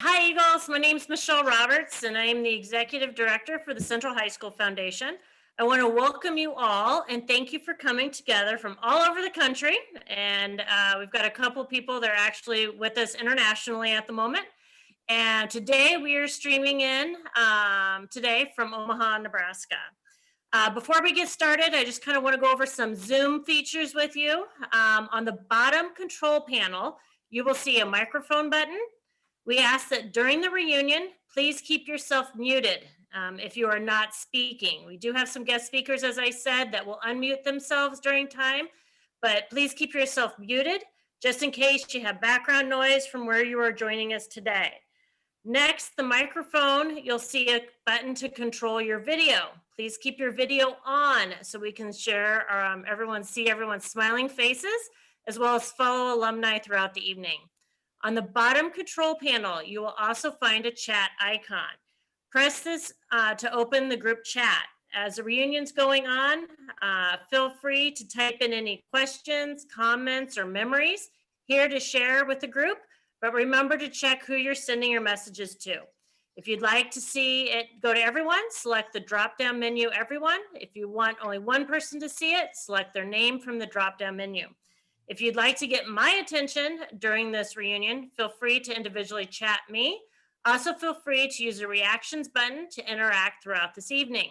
Hi, Eagles. My name is Michelle Roberts, and I am the Executive Director for the Central High School Foundation. I want to welcome you all and thank you for coming together from all over the country. And we've got a couple people that are actually with us internationally at the moment. And today we are streaming in today from Omaha, Nebraska. Before we get started, I just kind of want to go over some Zoom features with you. On the bottom control panel, you will see a microphone button. We ask that during the reunion, please keep yourself muted if you are not speaking. We do have some guest speakers, as I said, that will unmute themselves during time, but please keep yourself muted just in case you have background noise from where you are joining us today. Next, the microphone, you'll see a button to control your video. Please keep your video on so we can share, see everyone's smiling faces, as well as follow alumni throughout the evening. On the bottom control panel, you will also find a chat icon. Press this to open the group chat. As the reunion's going on, feel free to type in any questions, comments, or memories here to share with the group, but remember to check who you're sending your messages to. If you'd like to see it go to everyone, select the drop-down menu, everyone. If you want only one person to see it, select their name from the drop-down menu. If you'd like to get my attention during this reunion, feel free to individually chat me. Also feel free to use the reactions button to interact throughout this evening.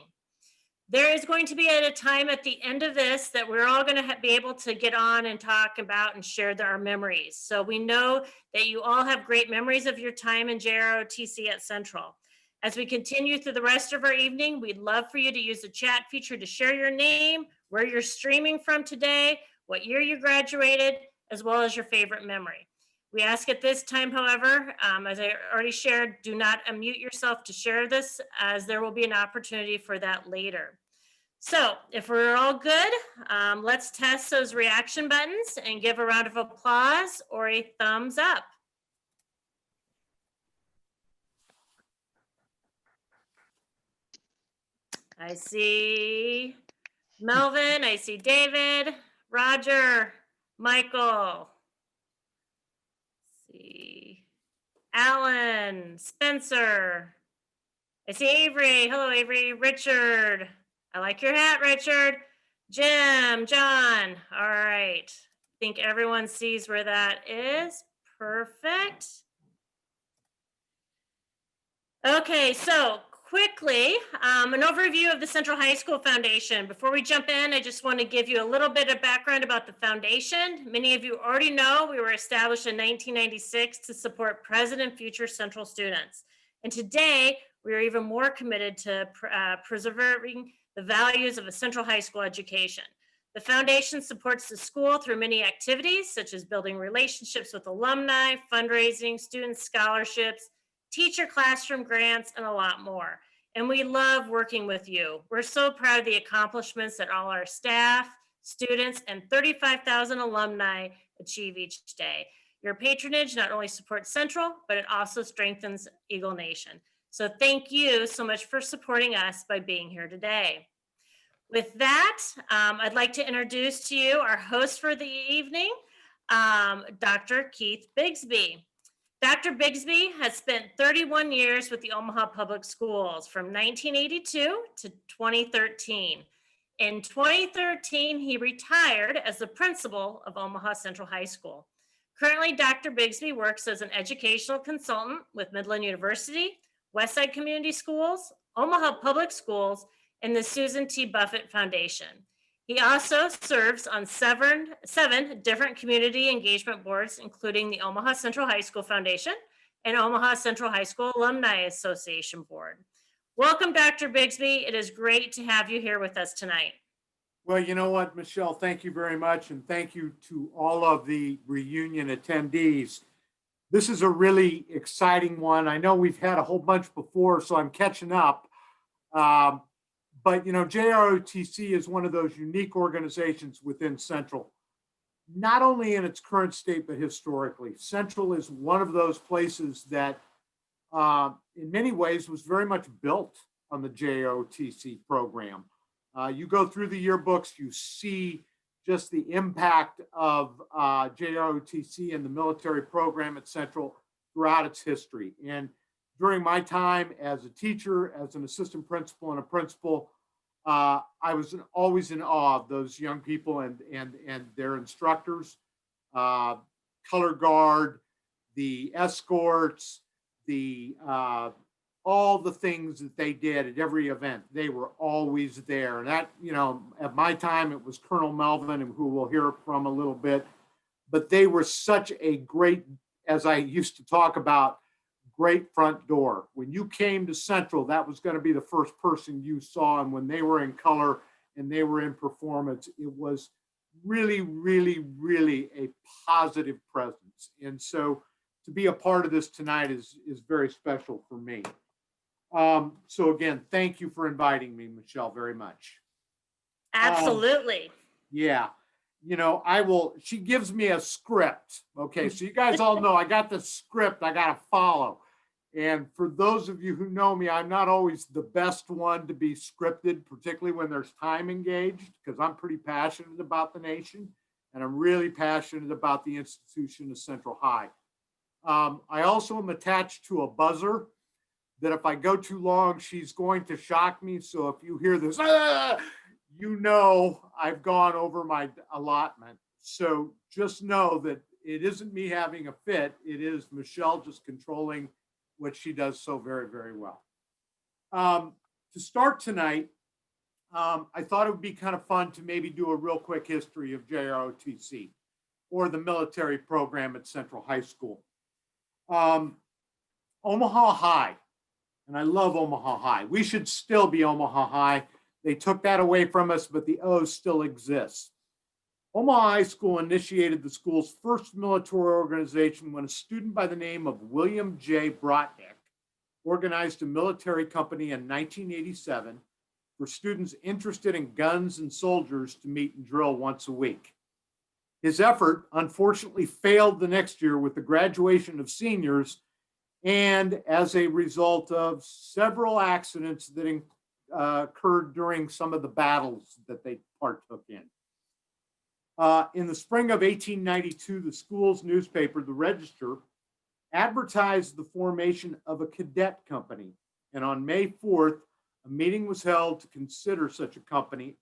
There is going to be at a time at the end of this that we're all going to be able to get on and talk about and share our memories. So we know that you all have great memories of your time in JROTC at Central. As we continue through the rest of our evening, we'd love for you to use the chat feature to share your name, where you're streaming from today, what year you graduated, as well as your favorite memory. We ask at this time, however, as I already shared, do not unmute yourself to share this, as there will be an opportunity for that later. So if we're all good, let's test those reaction buttons and give a round of applause or a thumbs up. I see Melvin, I see David, Roger, Michael, see Alan, Spencer, I see Avery. Hello, Avery. Richard. I like your hat, Richard. Jim, John. All right. I think everyone sees where that is. Perfect. Okay, so quickly, an overview of the Central High School Foundation. Before we jump in, I just want to give you a little bit of background about the foundation. Many of you already know we were established in 1996 to support present and future Central students. And today, we are even more committed to preserving the values of a Central High School education. The foundation supports the school through many activities, such as building relationships with alumni, fundraising, student scholarships, teacher classroom grants, and a lot more. And we love working with you. We're so proud of the accomplishments that all our staff, students, and 35,000 alumni achieve each day. Your patronage not only supports Central, but it also strengthens Eagle Nation. So thank you so much for supporting us by being here today. With that, I'd like to introduce to you our host for the evening, Dr. Keith Bigsby. Dr. Bigsby has spent 31 years with the Omaha Public Schools from 1982 to 2013. In 2013, he retired as the principal of Omaha Central High School. Currently, Dr. Bigsby works as an educational consultant with Midland University, Westside Community Schools, Omaha Public Schools, and the Susan T. Buffett Foundation. He also serves on seven different community engagement boards, including the Omaha Central High School Foundation and Omaha Central High School Alumni Association Board. Welcome, Dr. Bigsby. It is great to have you here with us tonight. Well, you know what, Michelle, thank you very much. And thank you to all of the reunion attendees. This is a really exciting one. I know we've had a whole bunch before, so I'm catching up. But, you know, JROTC is one of those unique organizations within Central, not only in its current state, but historically. Central is one of those places that, in many ways, was very much built on the JROTC program. You go through the yearbooks, you see just the impact of JROTC and the military program at Central. throughout its history. And during my time as a teacher, as an assistant principal and a principal, I was always in awe of those young people and their instructors, color guard, the escorts, the all the things that they did at every event. They were always there. And that, at my time, it was Colonel Melvin, who we'll hear from a little bit. But they were such a great, as I used to talk about, great front door. When you came to Central, that was going to be the first person you saw. And when they were in color and they were in performance, it was really, really, really a positive presence. And so to be a part of this tonight is very special for me. So again, thank you for inviting me, Michelle, very much. Absolutely. Yeah. She gives me a script. Okay. So you guys all know I got the script I got to follow. And for those of you who know me, I'm not always the best one to be scripted, particularly when there's time engaged, because I'm pretty passionate about the nation and I'm really passionate about the institution of Central High. I also am attached to a buzzer that if I go too long, she's going to shock me. So if you hear this, I've gone over my allotment. So just know that it isn't me having a fit. It is Michelle just controlling what she does so very, very well. To start tonight, I thought it would be kind of fun to maybe do a real quick history of JROTC, or the military program at Central High School. Omaha High, and I love Omaha High. We should still be Omaha High. They took that away from us, but the O still exists. Omaha High School initiated the school's first military organization when a student by the name of William J. Brotnick organized a military company in 1987 for students interested in guns and soldiers to meet and drill once a week. His effort unfortunately failed the next year with the graduation of seniors and as a result of several accidents that occurred during some of the battles that they partook in. In the spring of 1892, the school's newspaper, The Register, advertised the formation of a cadet company. And on May 4th, a meeting was held to consider such a company.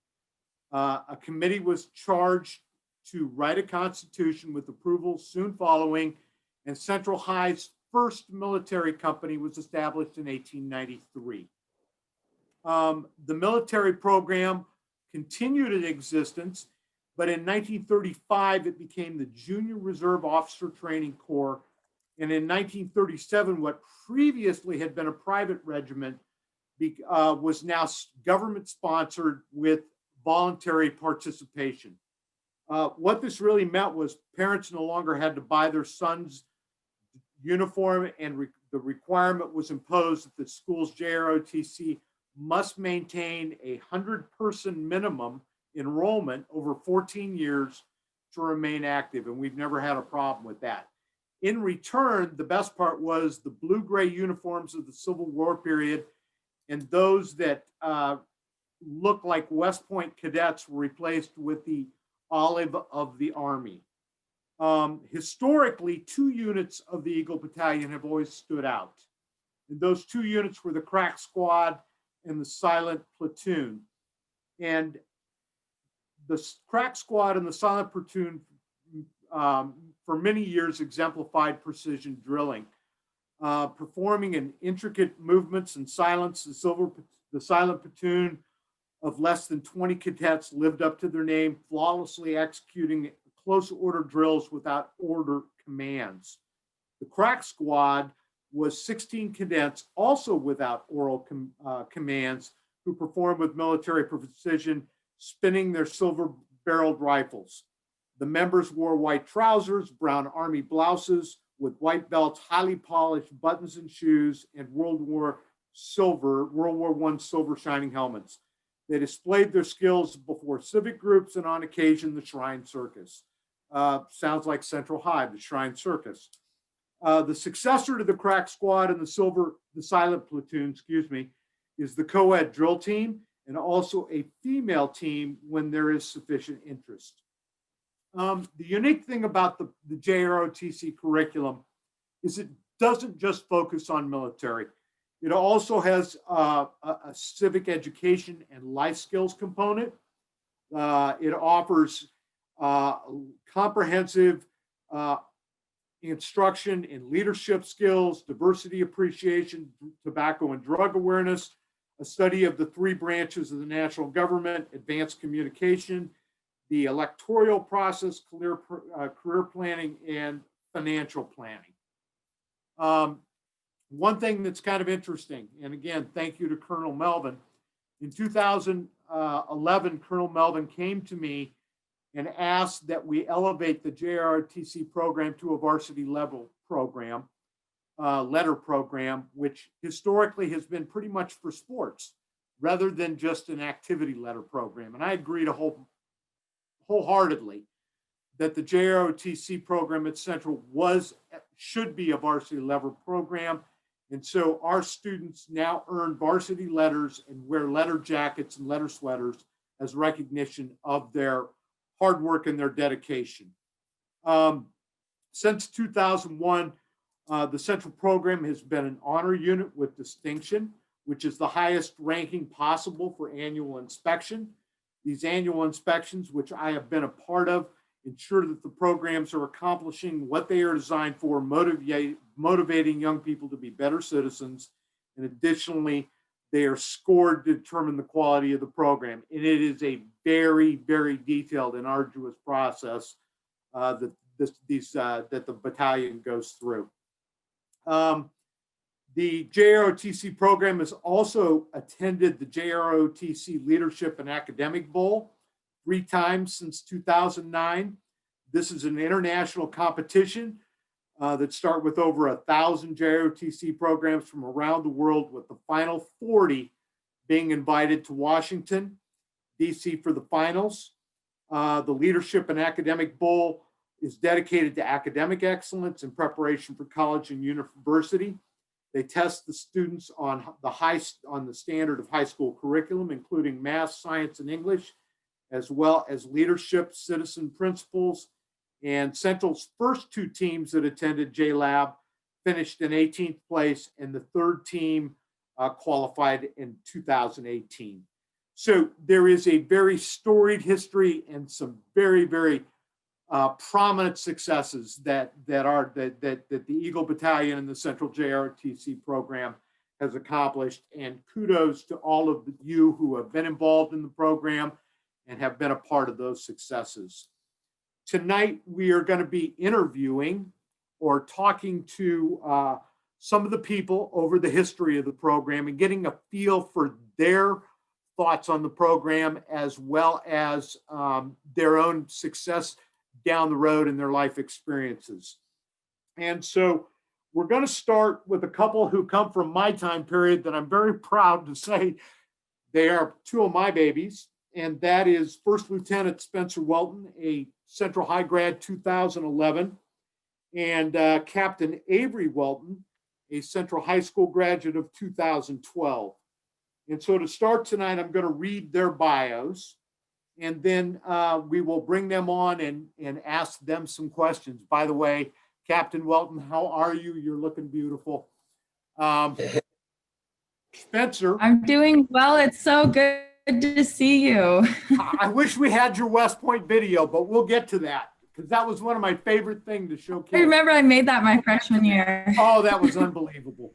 A committee was charged to write a constitution with approval soon following, and Central High's first military company was established in 1893. The military program continued in existence, but in 1935, it became the Junior Reserve Officer Training Corps. And in 1937, what previously had been a private regiment was now government sponsored with voluntary participation. What this really meant was parents no longer had to buy their sons uniform, and the requirement was imposed that the school's JROTC must maintain 100-person minimum enrollment over 14 years to remain active. And we've never had a problem with that. In return, the best part was the blue-gray uniforms of the Civil War period, and those that looked like West Point cadets were replaced with the olive of the Army. Historically, 2 units of the Eagle Battalion have always stood out. And those 2 units were the Crack Squad and the Silent Platoon. And the Crack Squad and the Silent Platoon for many years exemplified precision drilling, performing in intricate movements and silence. The Silent Platoon of less than 20 cadets lived up to their name, flawlessly executing close order drills without order commands. The Crack Squad was 16 cadets, also without oral commands, who performed with military precision, spinning their silver-barreled rifles. The members wore white trousers, brown army blouses with white belts, highly polished buttons and shoes, and World War I silver shining helmets. They displayed their skills before civic groups and on occasion the Shrine Circus. Sounds like Central High, the Shrine Circus. The successor to the Crack Squad and the Silent Platoon, is the co-ed drill team, and also a female team when there is sufficient interest. The unique thing about the JROTC curriculum is it doesn't just focus on military. It also has a civic education and life skills component. It offers comprehensive instruction in leadership skills, diversity appreciation, tobacco and drug awareness, a study of the three branches of the national government, advanced communication, the electoral process, career planning, and financial planning. One thing that's kind of interesting, and again, thank you to Colonel Melvin. In 2011, Colonel Melvin came to me and asked that we elevate the JROTC program to a varsity level program, letter program, which historically has been pretty much for sports rather than just an activity letter program. And I agree to wholeheartedly that the JROTC program at Central should be a varsity level program. And so our students now earn varsity letters and wear letter jackets and letter sweaters as recognition of their hard work and their dedication. Since 2001, the Central program has been an honor unit with distinction, which is the highest ranking possible for annual inspection. These annual inspections, which I have been a part of, ensure that the programs are accomplishing what they are designed for, motivating young people to be better citizens. And additionally, they are scored to determine the quality of the program. And it is a very, very detailed and arduous process that the battalion goes through. The JROTC program has also attended the JROTC Leadership and Academic Bowl 3 times since 2009. This is an international competition that start with over 1,000 JROTC programs from around the world, with the final 40 being invited to Washington, D.C. for the finals. The Leadership and Academic Bowl is dedicated to academic excellence in preparation for college and university. They test the students on the standard of high school curriculum, including math, science, and English, as well as leadership, citizen principles. And Central's first 2 teams that attended JLab finished in 18th place, and the third team qualified in 2018. So there is a very storied history and some very, very prominent successes that the Eagle Battalion and the Central JROTC program has accomplished. And kudos to all of you who have been involved in the program and have been a part of those successes. Tonight, we are going to be interviewing or talking to some of the people over the history of the program and getting a feel for their thoughts on the program, as well as their own success down the road in their life experiences. And so we're going to start with a couple who come from my time period that I'm very proud to say they are 2 of my babies. And that is First Lieutenant Spencer Welton, a Central High grad 2011, and Captain Avery Welton, a Central High School graduate of 2012. And so to start tonight, I'm going to read their bios, and then we will bring them on and ask them some questions. By the way, Captain Welton, how are you? You're looking beautiful. Spencer. I'm doing well. It's so good to see you. I wish we had your West Point video, but we'll get to that because that was one of my favorite things to showcase. I remember I made that my freshman year. Oh, that was unbelievable.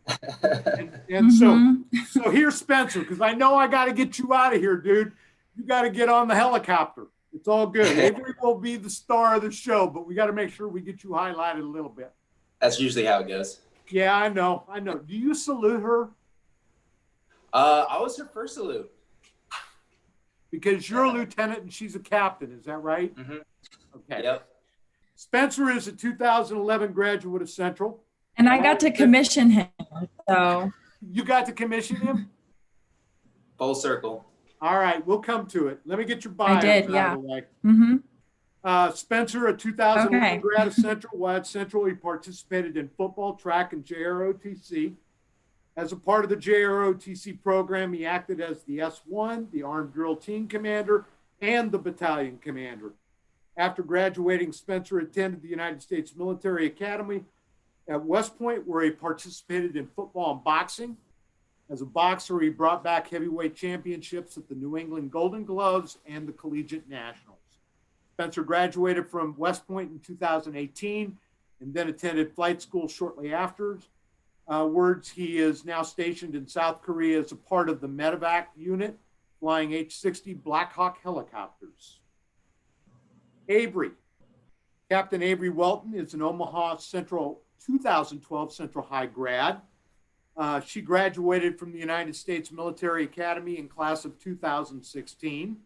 And so here's Spencer, because I know I got to get you out of here, dude. You got to get on the helicopter. It's all good. Avery will be the star of the show, but we got to make sure we get you highlighted a little bit. That's usually how it goes. Yeah, I know. Do you salute her? I was her first salute. Because you're a lieutenant and she's a captain, is that right? Mm-hmm. Okay. Yep. Spencer is a 2011 graduate of Central. And I got to commission him, so. You got to commission him? Full circle. All right, we'll come to it. Let me get your bio. I did, yeah. Out of the way. Mm-hmm. Spencer, a 2011 Okay. grad of Central. While at Central, he participated in football, track, and JROTC. As a part of the JROTC program, he acted as the S1, the Armed Drill Team Commander, and the Battalion Commander. After graduating, Spencer attended the United States Military Academy, at West Point, where he participated in football and boxing. As a boxer, he brought back heavyweight championships at the New England Golden Gloves and the Collegiate Nationals. Spencer graduated from West Point in 2018 and then attended flight school shortly afterwards. He is now stationed in South Korea as a part of the medevac unit, flying H-60 Black Hawk helicopters. Avery. Captain Avery Welton is an Omaha Central 2012 Central High grad. She graduated from the United States Military Academy in class of 2016.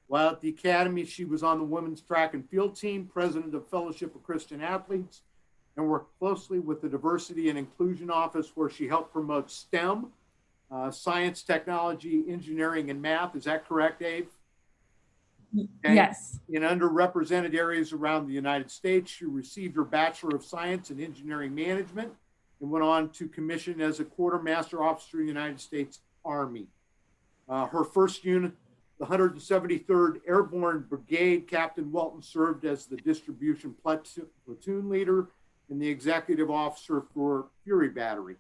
While at the Academy, she was on the women's track and field team, president of Fellowship of Christian Athletes, and worked closely with the Diversity and Inclusion Office, where she helped promote STEM, science, technology, engineering, and math. Is that correct, Abe? Okay. Yes. In underrepresented areas around the United States, she received her Bachelor of Science in Engineering Management and went on to commission as a quartermaster officer in the United States Army. Her first unit, the 173rd Airborne Brigade, Captain Welton served as the distribution platoon leader and the executive officer for Fury Battery.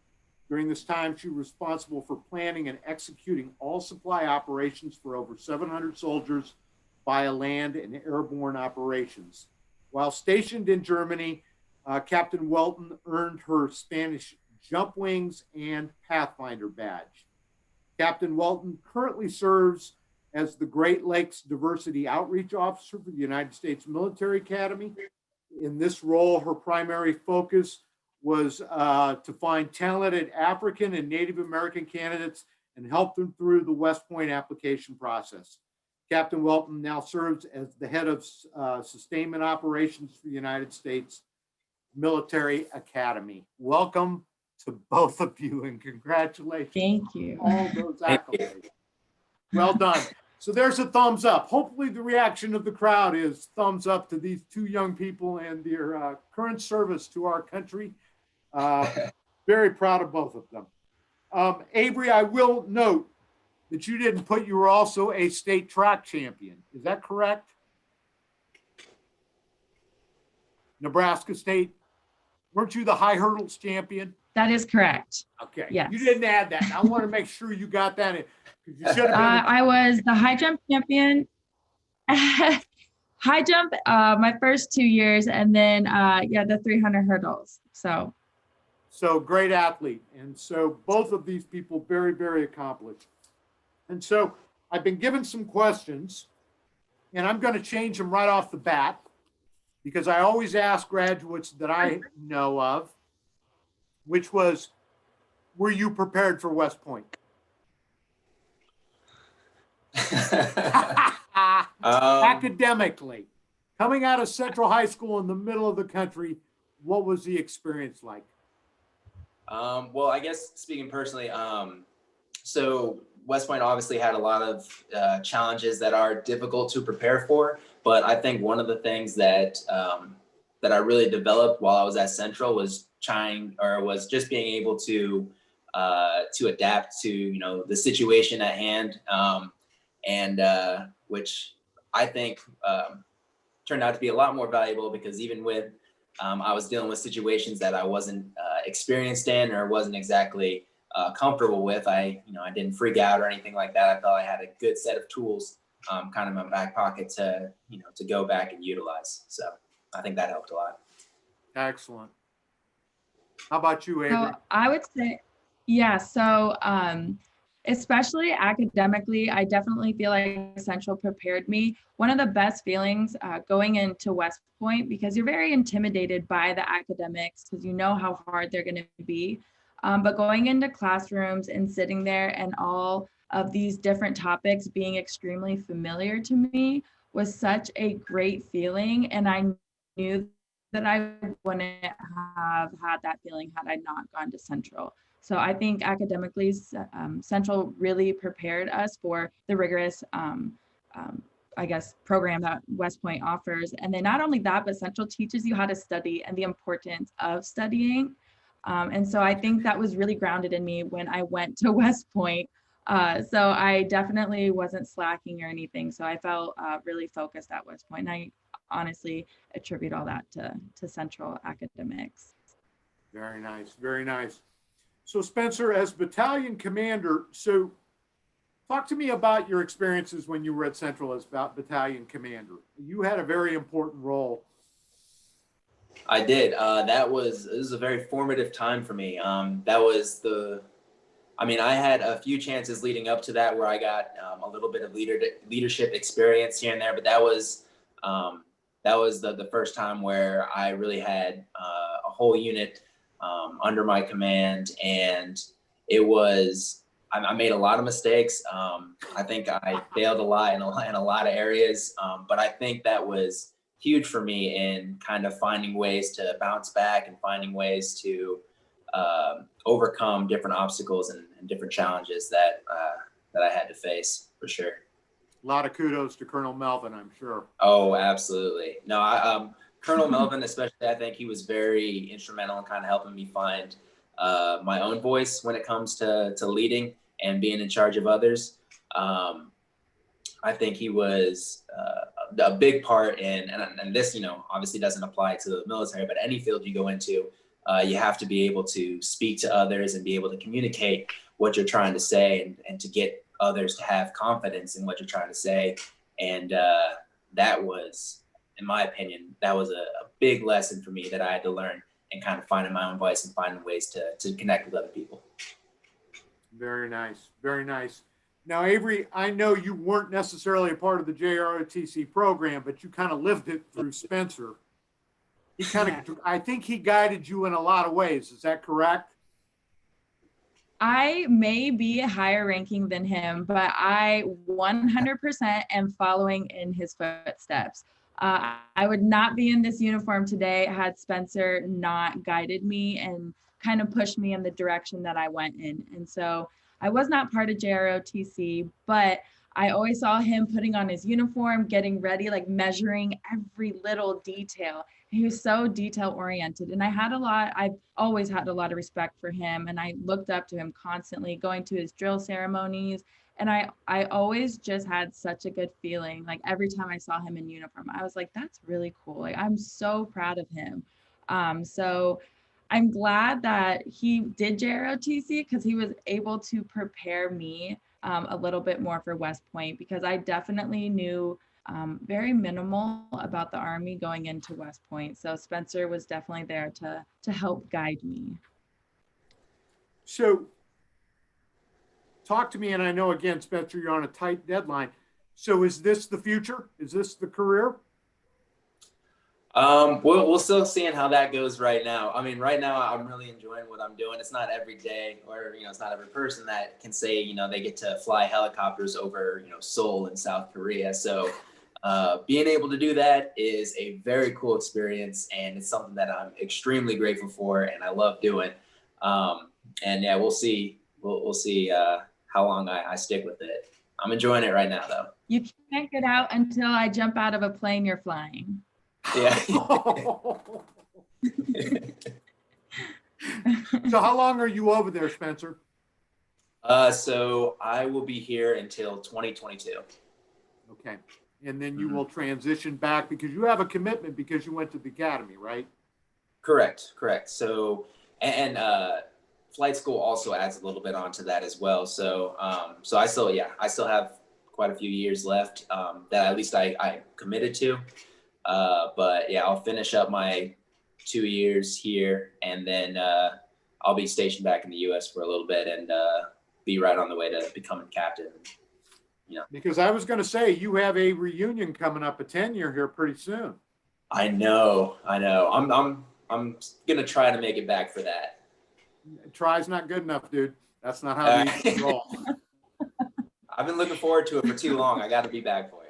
During this time, she was responsible for planning and executing all supply operations for over 700 soldiers via land and airborne operations. While stationed in Germany, Captain Welton earned her Spanish Jump Wings and Pathfinder badge. Captain Welton currently serves as the Great Lakes Diversity Outreach Officer for the United States Military Academy. In this role, her primary focus was to find talented African and Native American candidates and help them through the West Point application process. Captain Welton now serves as the head of sustainment operations for the United States Military Academy. Welcome to both of you and congratulations. Thank you. All those accolades. Well done. So there's a thumbs up. Hopefully the reaction of the crowd is thumbs up to these two young people and their current service to our country. Very proud of both of them. Avery, I will note that you didn't put you were also a state track champion. Is that correct? Nebraska State. Weren't you the high hurdles champion? That is correct. Okay. Yes. You didn't add that. I want to make sure you got that in. You should have been. I was the high jump champion. High jump my first 2 years, and then the 300 hurdles. So great athlete. And so both of these people very, very accomplished. And so I've been given some questions, and I'm going to change them right off the bat because I always ask graduates that I know of, which was, were you prepared for West Point? Academically, coming out of Central High School in the middle of the country, what was the experience like? Well, I guess speaking personally, so West Point obviously had a lot of challenges that are difficult to prepare for, but I think one of the things that I really developed while I was at Central was just being able to adapt to the situation at hand, and which I think turned out to be a lot more valuable because even with I was dealing with situations that I wasn't experienced in or wasn't exactly comfortable with. I didn't freak out or anything like that. I felt I had a good set of tools kind of in my back pocket to go back and utilize. So I think that helped a lot. Excellent. How about you, Avery? So I would say, so especially academically, I definitely feel like Central prepared me. One of the best feelings going into West Point, because you're very intimidated by the academics because you know how hard they're going to be. But going into classrooms and sitting there and all of these different topics being extremely familiar to me was such a great feeling. And I knew that I wouldn't have had that feeling had I not gone to Central. So I think academically, Central really prepared us for the rigorous, program that West Point offers. And then not only that, but Central teaches you how to study and the importance of studying. And so I think that was really grounded in me when I went to West Point. So I definitely wasn't slacking or anything. So I felt really focused at West Point. And I honestly attribute all that to Central academics. Very nice, very nice. So Spencer, as battalion commander, so talk to me about your experiences when you were at Central as battalion commander. You had a very important role. I did. It was a very formative time for me. I had a few chances leading up to that where I got a little bit of leadership experience here and there, but that was the first time where I really had a whole unit under my command, and I made a lot of mistakes. I think I failed a lot in a lot of areas, but I think that was huge for me in kind of finding ways to bounce back and finding ways to overcome different obstacles and different challenges that I had to face, for sure. A lot of kudos to Colonel Melvin, I'm sure. Oh, absolutely. No, Colonel Melvin, especially, I think he was very instrumental in kind of helping me find my own voice when it comes to leading and being in charge of others. I think he was a big part in, and this, obviously doesn't apply to the military, but any field you go into, you have to be able to speak to others and be able to communicate what you're trying to say and to get others to have confidence in what you're trying to say. And that was, in my opinion, that was a big lesson for me that I had to learn and kind of finding my own voice and finding ways to connect with other people. Very nice. Very nice. Now, Avery, I know you weren't necessarily a part of the JROTC program, but you kind of lived it through Spencer. He I think he guided you in a lot of ways. Is that correct? I may be higher ranking than him, but I 100% am following in his footsteps. I would not be in this uniform today had Spencer not guided me and kind of pushed me in the direction that I went in. And so I was not part of JROTC, but I always saw him putting on his uniform, getting ready, like measuring every little detail. He was so detail oriented. And I've always had a lot of respect for him. And I looked up to him constantly, going to his drill ceremonies. And I always just had such a good feeling. Like every time I saw him in uniform, I was like, that's really cool. Like I'm so proud of him. So I'm glad that he did JROTC because he was able to prepare me a little bit more for West Point, because I definitely knew very minimal about the Army going into West Point. So Spencer was definitely there to help guide me. So talk to me, and I know, again, Spencer, you're on a tight deadline. So is this the future? Is this the career? We'll still seeing how that goes right now. I mean, right now I'm really enjoying what I'm doing. It's not every day, or it's not every person that can say they get to fly helicopters over Seoul in South Korea. So being able to do that is a very cool experience, and it's something that I'm extremely grateful for, and I love doing. And yeah, we'll see. We'll see how long I stick with it. I'm enjoying it right now, though. You can't get out until I jump out of a plane you're flying. Yeah. So how long are you over there, Spencer? So I will be here until 2022. Okay. And then you will transition back because you have a commitment because you went to the academy, right? Correct. So, and flight school also adds a little bit onto that as well. So, I still have quite a few years left that at least I committed to. But yeah, I'll finish up my 2 years here, and then I'll be stationed back in the U.S. for a little bit and be right on the way to becoming captain. Because I was going to say you have a reunion coming up, a 10-year here pretty soon. I know. I'm gonna try to make it back for that. Try's not good enough, dude. That's not how these roll. I've been looking forward to it for too long. I got to be back for it.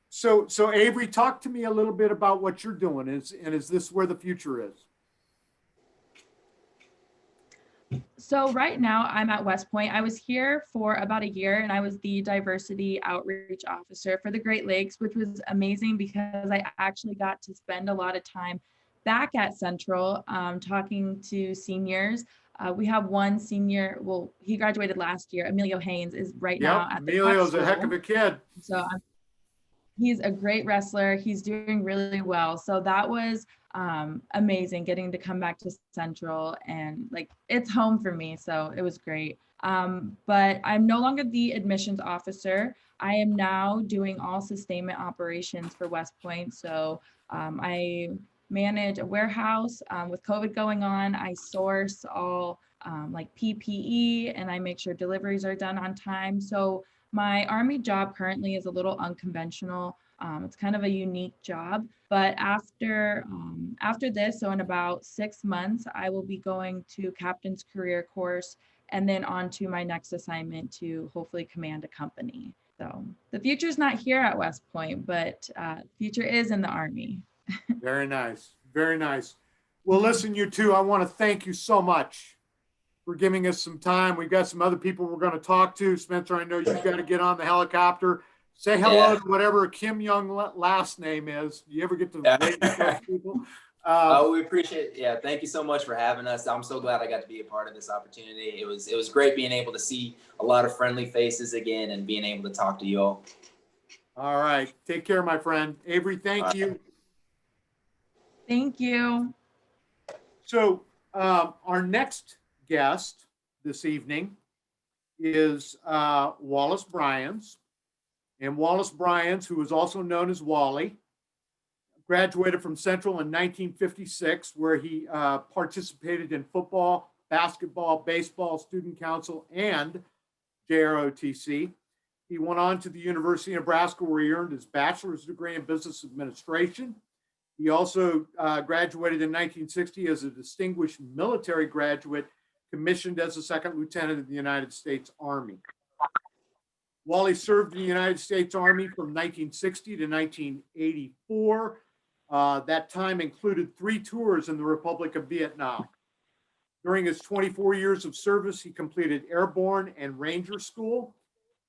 So Avery, talk to me a little bit about what you're doing. Is this where the future is? So right now I'm at West Point. I was here for about a year, and I was the diversity outreach officer for the Great Lakes, which was amazing because I actually got to spend a lot of time back at Central talking to seniors. We have one senior, well, he graduated last year. Emilio Haynes is right now at the Emilio's a heck of a kid. So he's a great wrestler. He's doing really well. So that was amazing getting to come back to Central, and like it's home for me. So it was great. But I'm no longer the admissions officer. I am now doing all sustainment operations for West Point. So I manage a warehouse. With COVID going on, I source all like PPE, and I make sure deliveries are done on time. So my Army job currently is a little unconventional. It's kind of a unique job, but after this, so in about 6 months, I will be going to Captain's Career Course and then on to my next assignment to hopefully command a company. So the future is not here at West Point, but future is in the Army. Very nice. Very nice. Well, listen, you two, I want to thank you so much for giving us some time. We've got some other people we're going to talk to. Spencer, I know you've got to get on the helicopter. Say hello to whatever Kim Young last name is. Do you ever get to meet those people? We appreciate it. Yeah, thank you so much for having us. I'm so glad I got to be a part of this opportunity. It was great being able to see a lot of friendly faces again and being able to talk to you all. All right. Take care, my friend. Avery, thank you. Thank you. So our next guest this evening is Wallace Bryans. And Wallace Bryans, who is also known as Wally, graduated from Central in 1956, where he participated in football, basketball, baseball, student council, and JROTC. He went on to the University of Nebraska, where he earned his bachelor's degree in business administration. He also graduated in 1960 as a distinguished military graduate, commissioned as a second lieutenant of the United States Army. Wally served in the United States Army from 1960 to 1984. That time included 3 tours in the Republic of Vietnam. During his 24 years of service, he completed airborne and ranger school,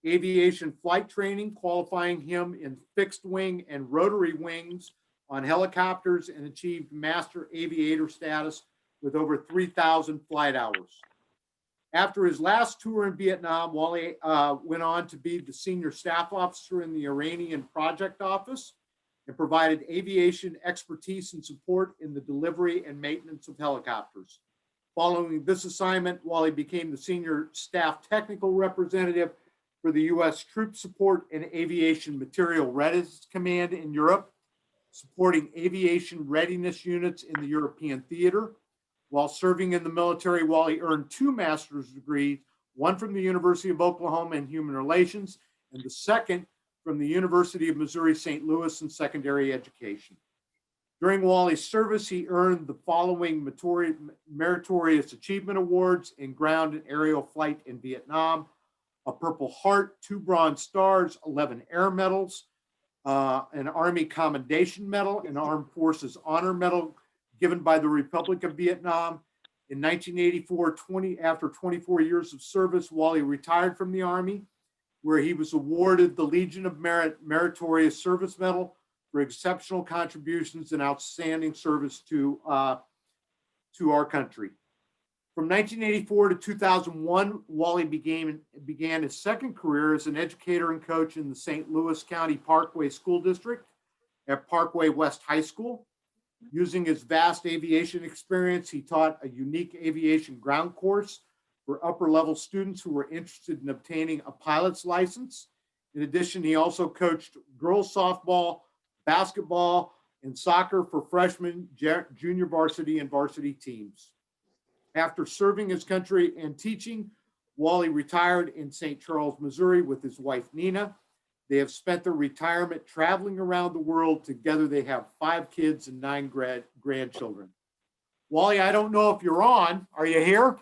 aviation flight training, qualifying him in fixed wing and rotary wings on helicopters, and achieved master aviator status with over 3,000 flight hours. After his last tour in Vietnam, Wally went on to be the senior staff officer in the Iranian Project Office and provided aviation expertise and support in the delivery and maintenance of helicopters. Following this assignment, Wally became the senior staff technical representative for the U.S. Troop Support and Aviation Material Readiness Command in Europe, supporting aviation readiness units in the European theater. While serving in the military, Wally earned 2 master's degrees, one from the University of Oklahoma in Human Relations, and the second from the University of Missouri St. Louis in secondary education. During Wally's service, he earned the following meritorious achievement awards in ground and aerial flight in Vietnam: a Purple Heart, 2 Bronze Stars, 11 Air Medals, an Army Commendation Medal, an Armed Forces Honor Medal given by the Republic of Vietnam. In 1984, after 24 years of service, Wally retired from the Army, where he was awarded the Legion of Merit Meritorious Service Medal for exceptional contributions and outstanding service to our country. From 1984 to 2001, Wally began his second career as an educator and coach in the St. Louis County Parkway School District at Parkway West High School. Using his vast aviation experience, he taught a unique aviation ground course for upper-level students who were interested in obtaining a pilot's license. In addition, he also coached girls softball, basketball, and soccer for freshman, junior varsity, and varsity teams. After serving his country and teaching, Wally retired in St. Charles, Missouri with his wife, Nina. They have spent their retirement traveling around the world. Together, they have 5 kids and 9 grandchildren. Wally, I don't know if you're on. Are you here?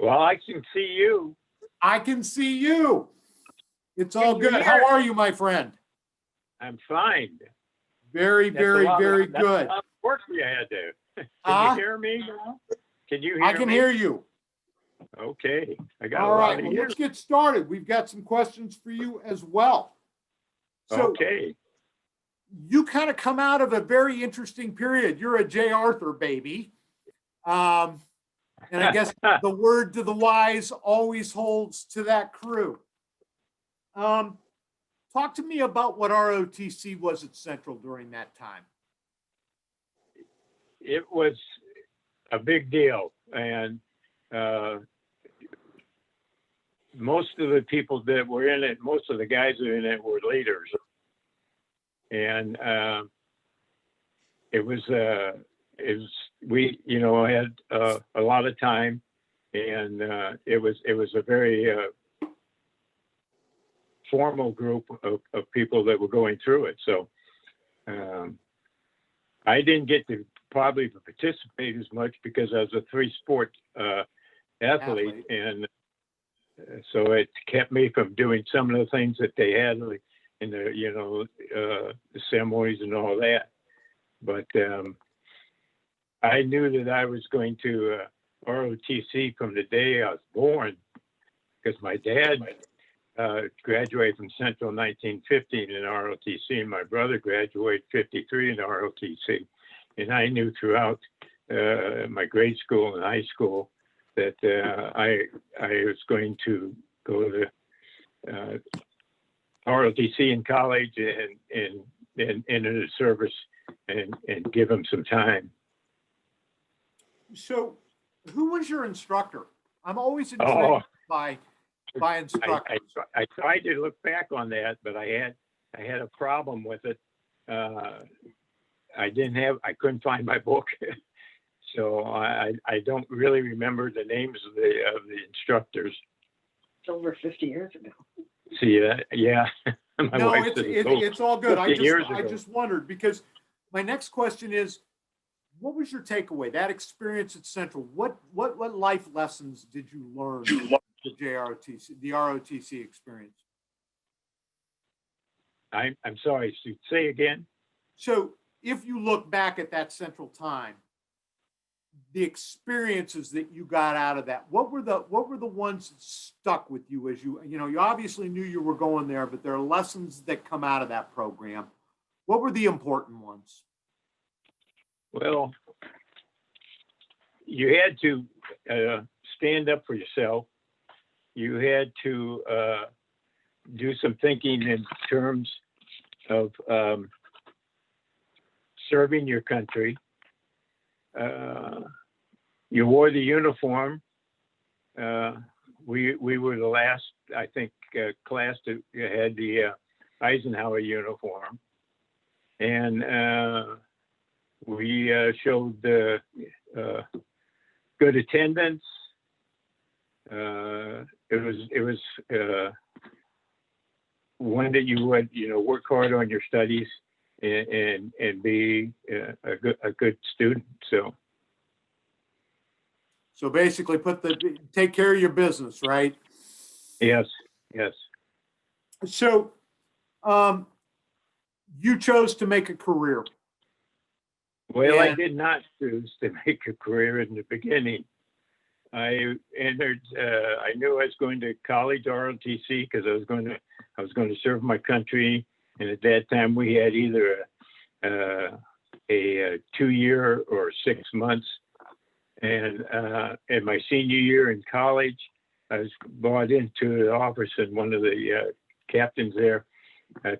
Well, I can see you. I can see you. It's all good. How are you, my friend? I'm fine. Very, very, very That's good. a lot of work you had to. Can you hear me now? Can you hear me? I can hear you. Okay. I got All a lot right, of well, ears. let's get started. We've got some questions for you as well. So Okay. you kind of come out of a very interesting period. You're a J. Arthur baby. And I guess the word to the wise always holds to that crew. Talk to me about what ROTC was at Central during that time. it was a big deal, and most of the people that were in it, most of the guys that were in it were leaders, and it was we had a lot of time, and it was a very formal group of people that were going through it. So I didn't get to probably participate as much because I was a three-sport athlete, and so it kept me from doing some of the things that they had in the the ceremonies and all that. But I knew that I was going to ROTC from the day I was born, because my dad graduated from Central in 1950 in ROTC, and my brother graduated 53 in ROTC. And I knew throughout my grade school and high school that I was going to go to ROTC in college and enter the service and give them some time. So who was your instructor? I'm always intrigued by instructors. I tried to look back on that, but I had a problem with it. I couldn't find my book. So I don't really remember the names of the instructors. It's over 50 years ago. See, yeah. No, it's all good. I ago. just wondered, because my next question is, what was your takeaway? That experience at Central, what life lessons did you learn from the ROTC experience? I'm sorry, say again. So if you look back at that Central time, the experiences that you got out of that, what were the ones that stuck with you as you obviously knew you were going there, but there are lessons that come out of that program. What were the important ones? Well, you had to stand up for yourself. You had to do some thinking in terms of serving your country. You wore the uniform. We were the last, I think, class that had the Eisenhower uniform, and we showed good attendance. It was one that you would work hard on your studies and be a good student. So basically take care of your business, right? Yes. So you chose to make a career. Well, I did not choose to make a career in the beginning. I entered. I knew I was going to college, ROTC, because I was going to serve my country. And at that time, we had either a 2-year or 6 months. And in my senior year in college, I was brought into the office, and one of the captains there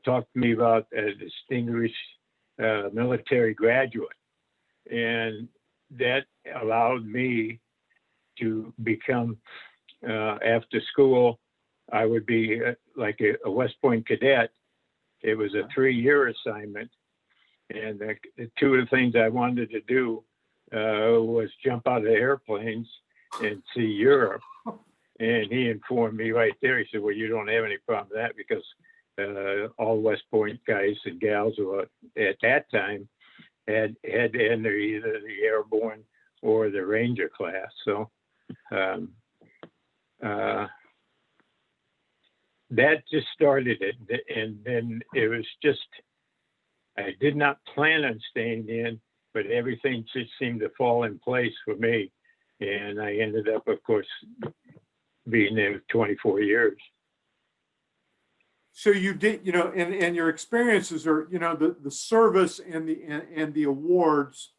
talked to me about a distinguished military graduate. And that allowed me to become, after school, I would be like a West Point cadet. It was a 3-year assignment. And the two of the things I wanted to do was jump out of airplanes and see Europe. And he informed me right there. He said, "Well, you don't have any problem with that, because all West Point guys and gals who at that time had to enter either the airborne or the Ranger class." So that just started it. And then it was just, I did not plan on staying in, but everything just seemed to fall in place for me. And I ended up, of course, being there 24 years. So you did, and your experiences are, the service and the awards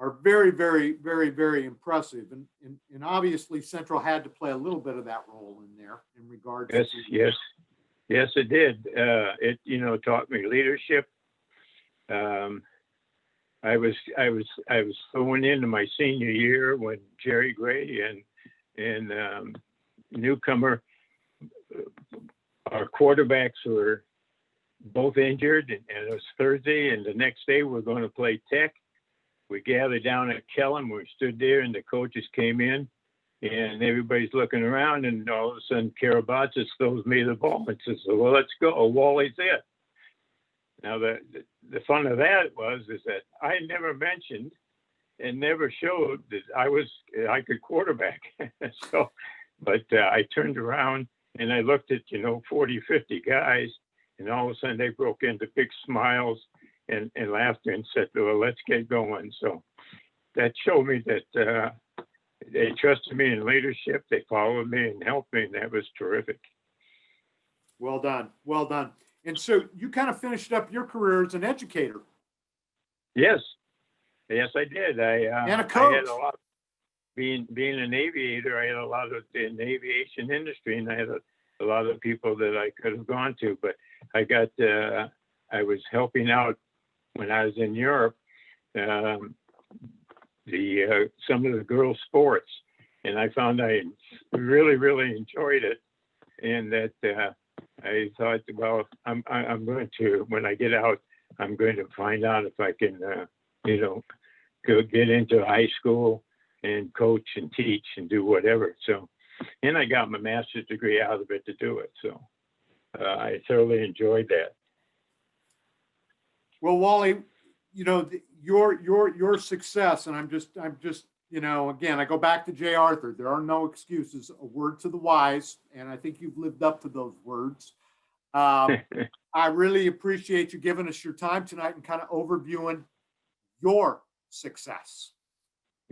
are very, very, very, very impressive. And obviously Central had to play a little bit of that role in there in regards to. Yes, it did. It, taught me leadership. I was going into my senior year when Jerry Gray and newcomer, our quarterbacks were both injured, and it was Thursday, and the next day we're going to play Tech. We gathered down at Kellum. We stood there, and the coaches came in, and everybody's looking around, and all of a sudden, Karabatis throws me the ball and says, "Well, let's go." Wally's it. Now, the fun of that is that I never mentioned and never showed that I could quarterback. So, but I turned around and I looked at 40, 50 guys, and all of a sudden they broke into big smiles and laughter and said, "Well, let's get going." So that showed me that they trusted me in leadership. They followed me and helped me, and that was terrific. Well done. Well done. And so you kind of finished up your career as an educator. Yes, I did. And a I coach. had a lot. Being an aviator, I had a lot of in the aviation industry, and I had a lot of people that I could have gone to. But I was helping out when I was in Europe, some of the girls' sports, and I found I really, really enjoyed it, and that I thought, well, I'm going to, when I get out, I'm going to find out if I can, go get into high school and coach and teach and do whatever. So, and I got my master's degree out of it to do it. So I thoroughly enjoyed that. Well, Wally, your success, and I'm just, again, I go back to Jay Arthur. There are no excuses. A word to the wise, and I think you've lived up to those words. I really appreciate you giving us your time tonight and kind of overviewing your success.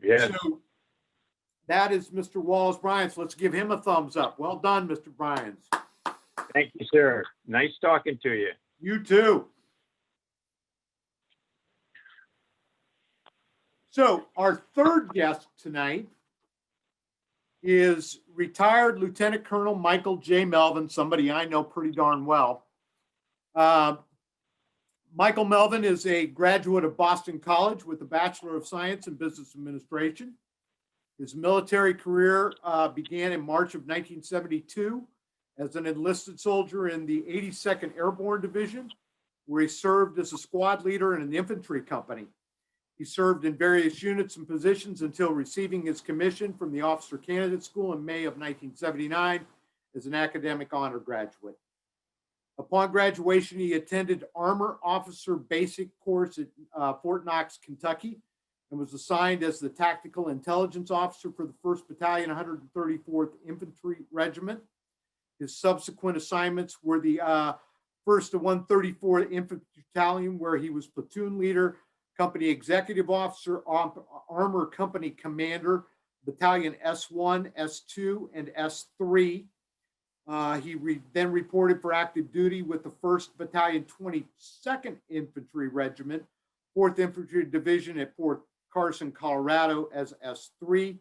Yes. So that is Mr. Wallace Bryans. Let's give him a thumbs up. Well done, Mr. Bryans. Thank you, sir. Nice talking to you. You too. So our third guest tonight is retired Lieutenant Colonel Michael J. Melvin, somebody I know pretty darn well. Michael Melvin is a graduate of Boston College with a Bachelor of Science in Business Administration. His military career began in March of 1972 as an enlisted soldier in the 82nd Airborne Division, where he served as a squad leader in an infantry company. He served in various units and positions until receiving his commission from the Officer Candidate School in May of 1979 as an academic honor graduate. Upon graduation, he attended Armor Officer Basic Course at Fort Knox, Kentucky, and was assigned as the Tactical Intelligence Officer for the 1st Battalion, 134th Infantry Regiment. His subsequent assignments were the 1st to 134th Infantry Battalion, where he was platoon leader, Company Executive Officer, Armor Company Commander, Battalion S1, S2, and S3. He then reported for active duty with the 1st Battalion, 22nd Infantry Regiment, 4th Infantry Division at Fort Carson, Colorado as S3.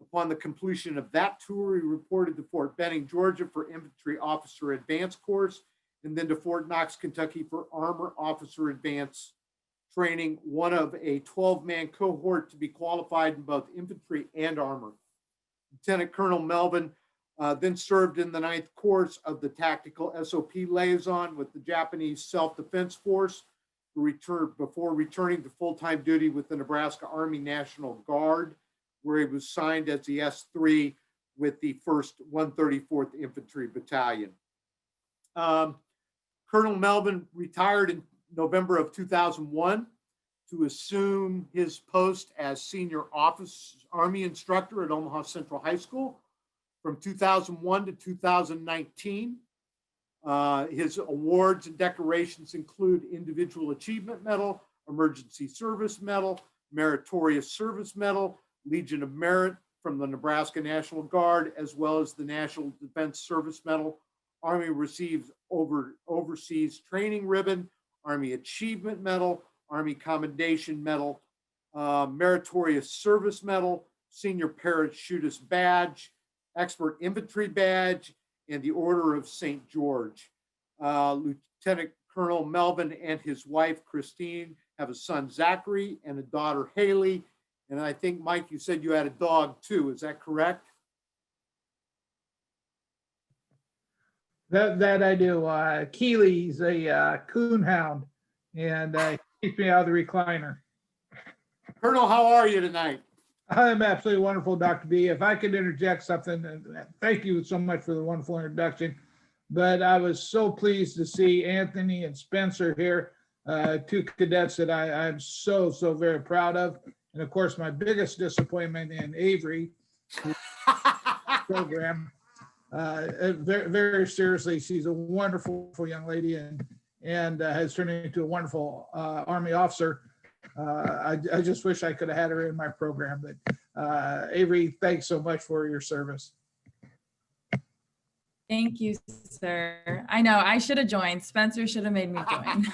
Upon the completion of that tour, he reported to Fort Benning, Georgia for Infantry Officer Advanced Course, and then to Fort Knox, Kentucky for Armor Officer Advanced Training, one of a 12-man cohort to be qualified in both infantry and armor. Lieutenant Colonel Melvin then served in the 9th course of the Tactical SOP Liaison with the Japanese Self-Defense Force before returning to full-time duty with the Nebraska Army National Guard, where he was signed as the S3 with the 1st 134th Infantry Battalion. Colonel Melvin retired in November of 2001 to assume his post as senior Army instructor at Omaha Central High School from 2001 to 2019. His awards and decorations include Individual Achievement Medal, Emergency Service Medal, Meritorious Service Medal, Legion of Merit from the Nebraska National Guard, as well as the National Defense Service Medal. Army receives Overseas Training Ribbon, Army Achievement Medal, Army Commendation Medal, Meritorious Service Medal, Senior Parachutist Badge, Expert Infantry Badge, and the Order of St. George. Lieutenant Colonel Melvin and his wife, Christine, have a son, Zachary, and a daughter, Haley. And I think, Mike, you said you had a dog too. Is that correct? That I do. Keely's a coon hound, and he keeps me out of the recliner. Colonel, how are you tonight? I'm absolutely wonderful, Dr. B. If I could interject something, thank you so much for the wonderful introduction. But I was so pleased to see Anthony and Spencer here, two cadets that I'm so very proud of. And of course, my biggest disappointment in Avery program. Very seriously, she's a wonderful young lady and has turned into a wonderful Army officer. I just wish I could have had her in my program, but Avery, thanks so much for your service. Thank you, sir. I know I should have joined. Spencer should have made me join.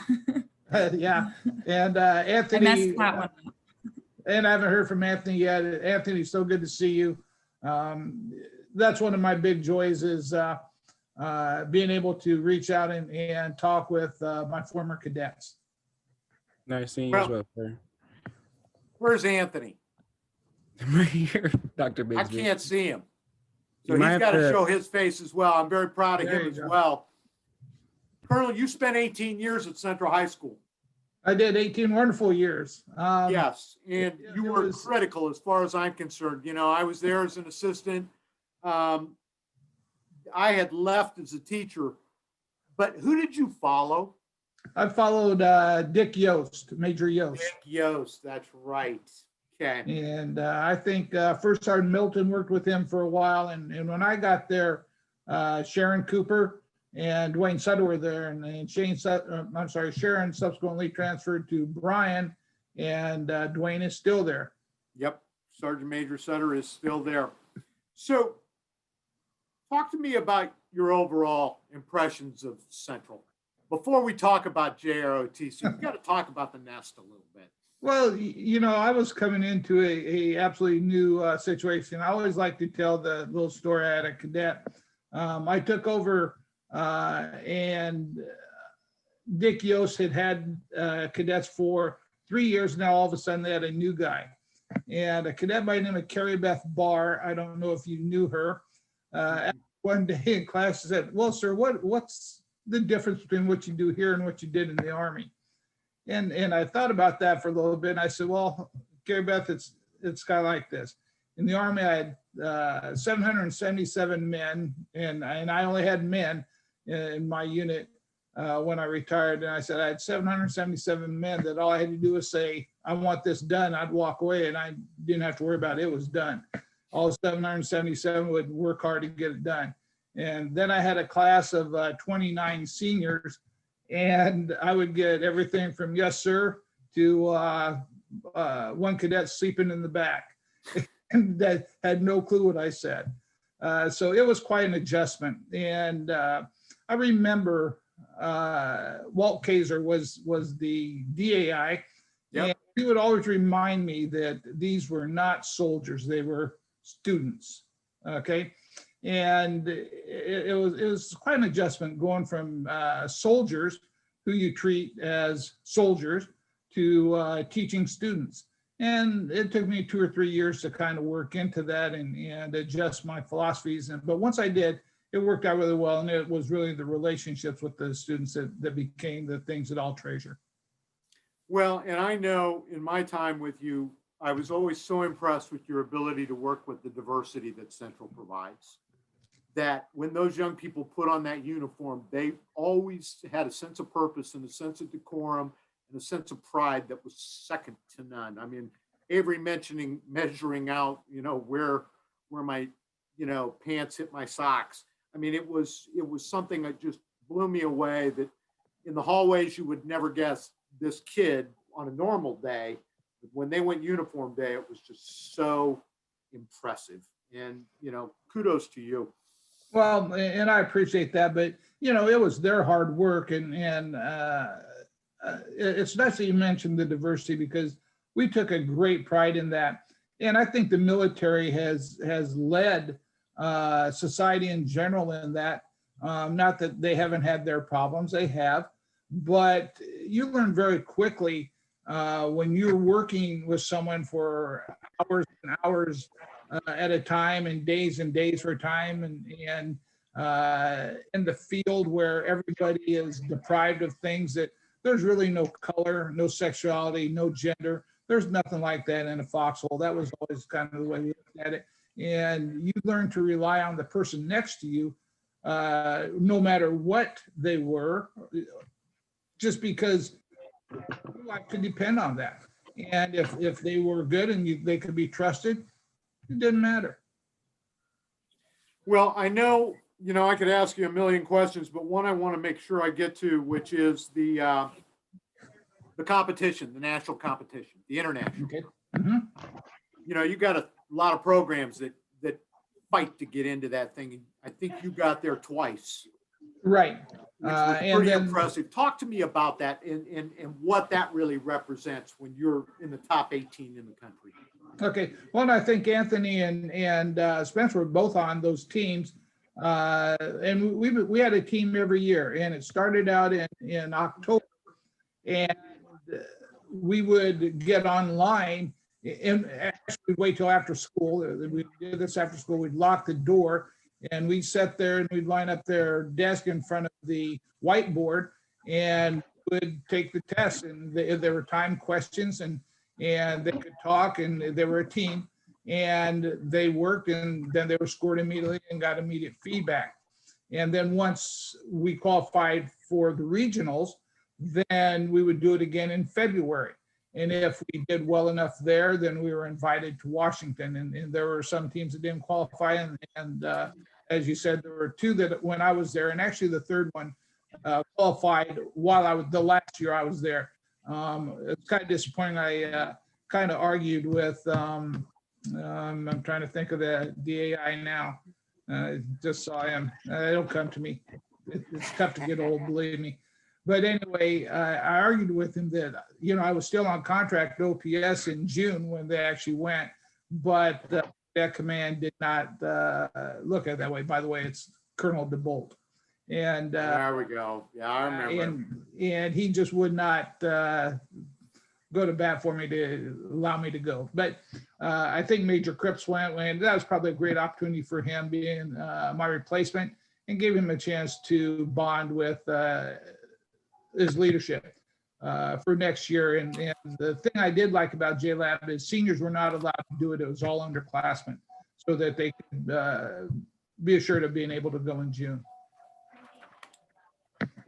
Yeah, and I Anthony, messed that one up. and I haven't heard from Anthony yet. Anthony, so good to see you. That's one of my big joys is being able to reach out and talk with my former cadets. Nice seeing you as well, sir. Where's Anthony? I'm right here, Dr. Bigsby. I can't see him. So You might he's have got to to- show his face as well. I'm very proud of There him you as go. well. Colonel, you spent 18 years at Central High School. I did 18 wonderful years. Yes, and it you were was- critical as far as I'm concerned. You know, I was there as an assistant. I had left as a teacher, but who did you follow? I followed Dick Yost, Major Yost. Dick Yost, that's right. Okay. And I think First Sergeant Milton worked with him for a while. And when I got there, Sharon Cooper and Dwayne Sutter were there. And Sharon subsequently transferred to Bryan, and Dwayne is still there. Yep, Sergeant Major Sutter is still there. So talk to me about your overall impressions of Central. Before we talk about JROTC, we got to talk about the nest a little bit. Well, you know, I was coming into a absolutely new situation. I always like to tell the little story. I had a cadet. I took over and Dick Yost had cadets for 3 years. Now, all of a sudden, they had a new guy. And a cadet by the name of Carrie Beth Barr, I don't know if you knew her, one day in class said, well, sir, what's the difference between what you do here and what you did in the Army? And I thought about that for a little bit. And I said, well, Carrie Beth, it's kind of like this. In the Army, I had 777 men, and I only had men in my unit when I retired. And I said, I had 777 men that all I had to do was say, I want this done. I'd walk away and I didn't have to worry about it. It was done. All 777 would work hard to get it done. And then I had a class of 29 seniors, and I would get everything from yes, sir, to one cadet sleeping in the back and that had no clue what I said. So it was quite an adjustment. And I remember Walt Kaiser was the DAI. Yep. And he would always remind me that these were not soldiers, they were students. Okay. And it was quite an adjustment going from soldiers who you treat as soldiers to teaching students. And it took me 2 or 3 years to kind of work into that and adjust my philosophies. But once I did, it worked out really well. And it was really the relationships with the students that became the things that I'll treasure. Well, and I know in my time with you, I was always so impressed with your ability to work with the diversity that Central provides. That when those young people put on that uniform, they always had a sense of purpose and a sense of decorum and a sense of pride that was second to none. I mean, Avery measuring out, you know, where my, you know, pants hit my socks. I mean, it was something that just blew me away, that in the hallways, you would never guess this kid on a normal day. But when they went uniform day, it was just so impressive. And, you know, kudos to you. Well, and I appreciate that, but you know, it was their hard work, and it's nice that you mentioned the diversity, because we took a great pride in that. And I think the military has led society in general in that. Not that they haven't had their problems, they have, but you learn very quickly when you're working with someone for hours and hours at a time and days for a time, and in the field where everybody is deprived of things, that there's really no color, no sexuality, no gender. There's nothing like that in a foxhole. That was always kind of the way we looked at it. And you learn to rely on the person next to you, no matter what they were, just because you like to depend on that. And if they were good and they could be trusted, it didn't matter. Well, I know, I could ask you a million questions, but one I want to make sure I get to, which is the competition, the national competition, the international. Okay. Mhm. You've got a lot of programs that fight to get into that thing. I think you got there twice. Right. Which was And pretty then- impressive. Talk to me about that and what that really represents when you're in the top 18 in the country. Okay, well, and I think Anthony and Spencer were both on those teams. And we had a team every year, and it started out in October. And we would get online and actually wait till after school. We did this after school. We'd lock the door and we'd sit there and we'd line up their desk in front of the whiteboard and would take the test. And there were timed questions, and they could talk, and they were a team, and they worked, and then they were scored immediately and got immediate feedback. And then once we qualified for the regionals, then we would do it again in February. And if we did well enough there, then we were invited to Washington. And there were some teams that didn't qualify. And as you said, there were two that when I was there, and actually the third one qualified while the last year I was there. It's kind of disappointing. I kind of argued with, I'm trying to think of the AI now. Just saw him. It'll come to me. It's tough to get old, believe me. But anyway, I argued with him that, I was still on contract OPS in June when they actually went, but that command did not look at it that way. By the way, it's Colonel DeBolt. And there we go. Yeah, I remember. And he just would not go to bat for me to allow me to go. But I think Major Cripps went, and that was probably a great opportunity for him being my replacement, and gave him a chance to bond with his leadership for next year. And the thing I did like about JLab is seniors were not allowed to do it. It was all underclassmen, so that they could be assured of being able to go in June.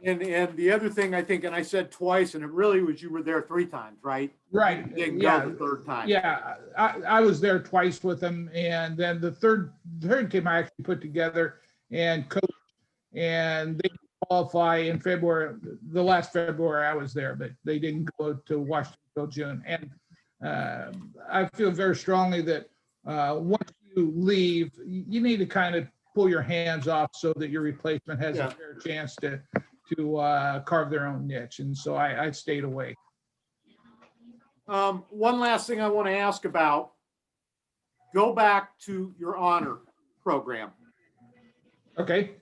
And the other thing I think, and I said twice, and it really was, you were there 3 times, right? Right. You didn't Yeah. go the third time. Yeah, I was there twice with them, and then the third team I actually put together and coached, and they qualify in February. The last February I was there, but they didn't go to Washington until June. And I feel very strongly that once you leave, you need to kind of pull your hands off so that your replacement has a fair chance to carve their own niche. And so I stayed away. One last thing I want to ask about, go back to your honor program. Okay.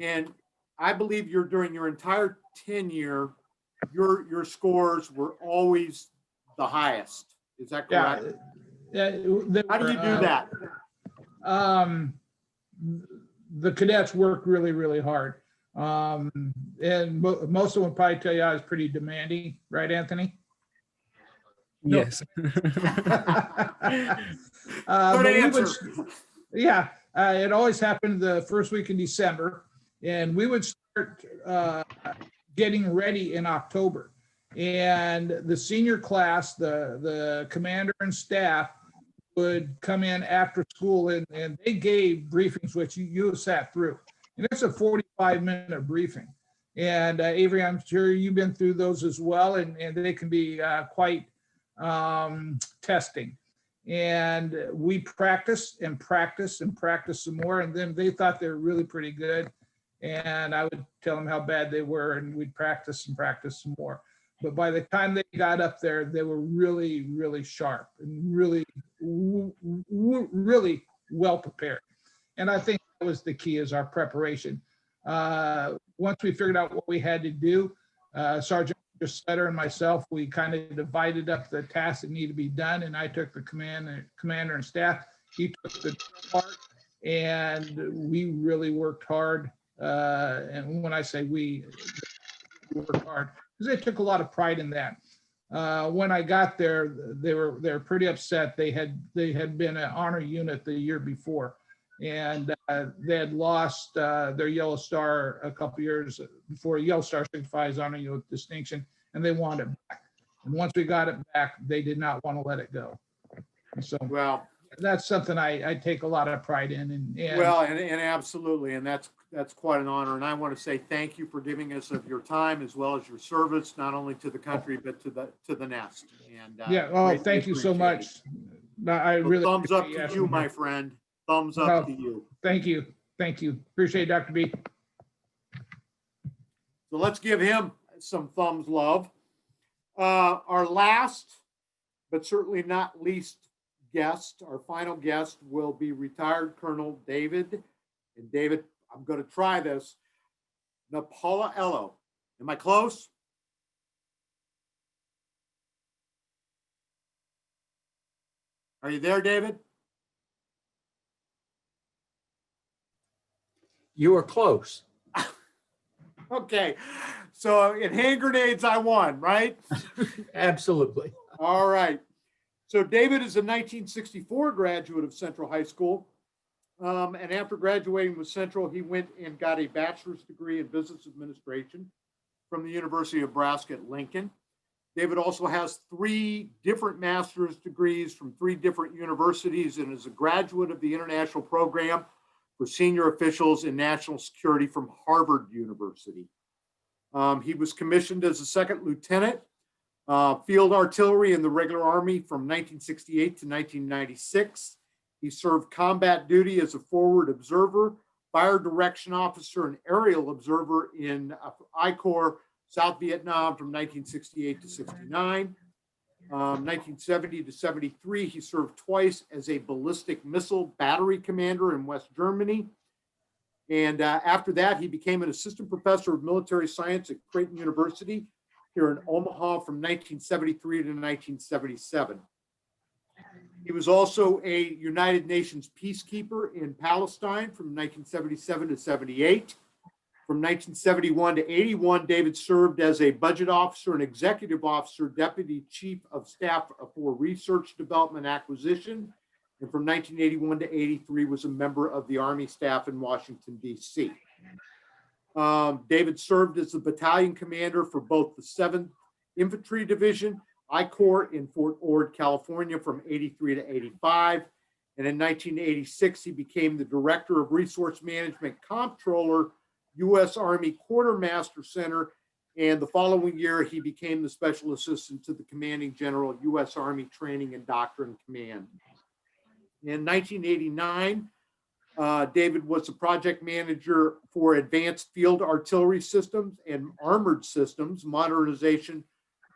And I believe during your entire tenure, your scores were always the highest. Is that correct? Yeah. How do you do that? The cadets work really, really hard. And most of them probably tell you I was pretty demanding, right, Anthony? No. Yes. Good answer. It always happened the first week in December, and we would start getting ready in October. And the senior class, the commander and staff would come in after school, and they gave briefings, which you sat through. And it's a 45-minute briefing. And Avery, I'm sure you've been through those as well, and they can be quite testing. And we practiced and practiced and practiced some more, and then they thought they were really pretty good. And I would tell them how bad they were, and we'd practice and practice some more. But by the time they got up there, they were really, really sharp and really, really well prepared. And I think that was the key, is our preparation. Once we figured out what we had to do, Sergeant Setter and myself, we kind of divided up the tasks that need to be done, and I took the commander and staff. He took the part, and we really worked hard. And when I say we worked hard, because they took a lot of pride in that. When I got there, they were pretty upset. They had been an honor unit the year before, and they had lost their Yellow Star a couple years before. Yellow Star signifies honor unit distinction, and they wanted it back. And once we got it back, they did not want to let it go. And so, Well, that's something I take a lot of pride in. And well, and absolutely, and that's quite an honor. And I want to say thank you for giving us of your time as well as your service, not only to the country but to the nest. And yeah, oh, greatly thank you so much. appreciate I it. So really thumbs up appreciate to you you, asking my me. friend. Thumbs up No. to you. Thank you. Appreciate it, Dr. B. So let's give him some thumbs love. Our last, but certainly not least guest, our final guest will be retired Colonel David. And David, I'm going to try this. Napalaello. Am I close? Are you there, David? You were close. Okay. So in hand grenades, I won, right? Absolutely. All right. So David is a 1964 graduate of Central High School. And after graduating with Central, he went and got a bachelor's degree in business administration from the University of Nebraska at Lincoln. David also has 3 different master's degrees from 3 different universities and is a graduate of the international program for senior officials in national security from Harvard University. He was commissioned as a second lieutenant, field artillery in the regular Army from 1968 to 1996. He served combat duty as a forward observer, fire direction officer, and aerial observer in I Corps, South Vietnam from 1968 to 69. 1970 to 73, he served twice as a ballistic missile battery commander in West Germany. And after that, he became an assistant professor of military science at Creighton University here in Omaha from 1973 to 1977. He was also a United Nations peacekeeper in Palestine from 1977 to 78. From 1971 to 81, David served as a budget officer and executive officer, deputy chief of staff for research, development, acquisition. And from 1981 to 83 was a member of the Army staff in Washington, D.C. David served as the battalion commander for both the 7th Infantry Division, I Corps in Fort Ord, California from 83 to 85. And in 1986, he became the director of resource management comptroller, U.S. Army Quartermaster Center. And the following year, he became the special assistant to the commanding general, U.S. Army Training and Doctrine Command. In 1989, David was the project manager for advanced field artillery systems and armored systems modernization,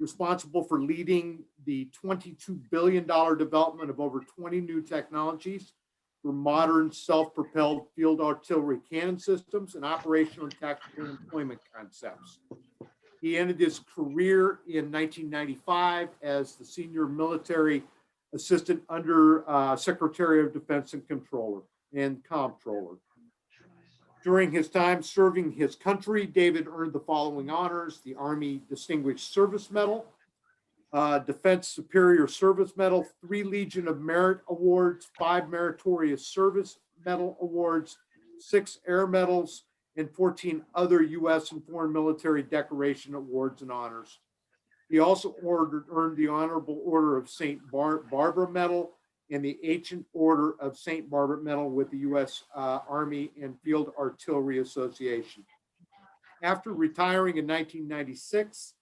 responsible for leading the $22 billion development of over 20 new technologies for modern self-propelled field artillery cannon systems and operational and tactical employment concepts. He ended his career in 1995 as the senior military assistant under Secretary of Defense and Comptroller. During his time serving his country, David earned the following honors: the Army Distinguished Service Medal, Defense Superior Service Medal, 3 Legion of Merit Awards, 5 Meritorious Service Medal Awards, 6 Air Medals, and 14 other U.S. and foreign military decoration awards and honors. He also earned the Honorable Order of St. Barbara Medal and the Ancient Order of St. Barbara Medal with the U.S. Army and Field Artillery Association. After retiring in 1996,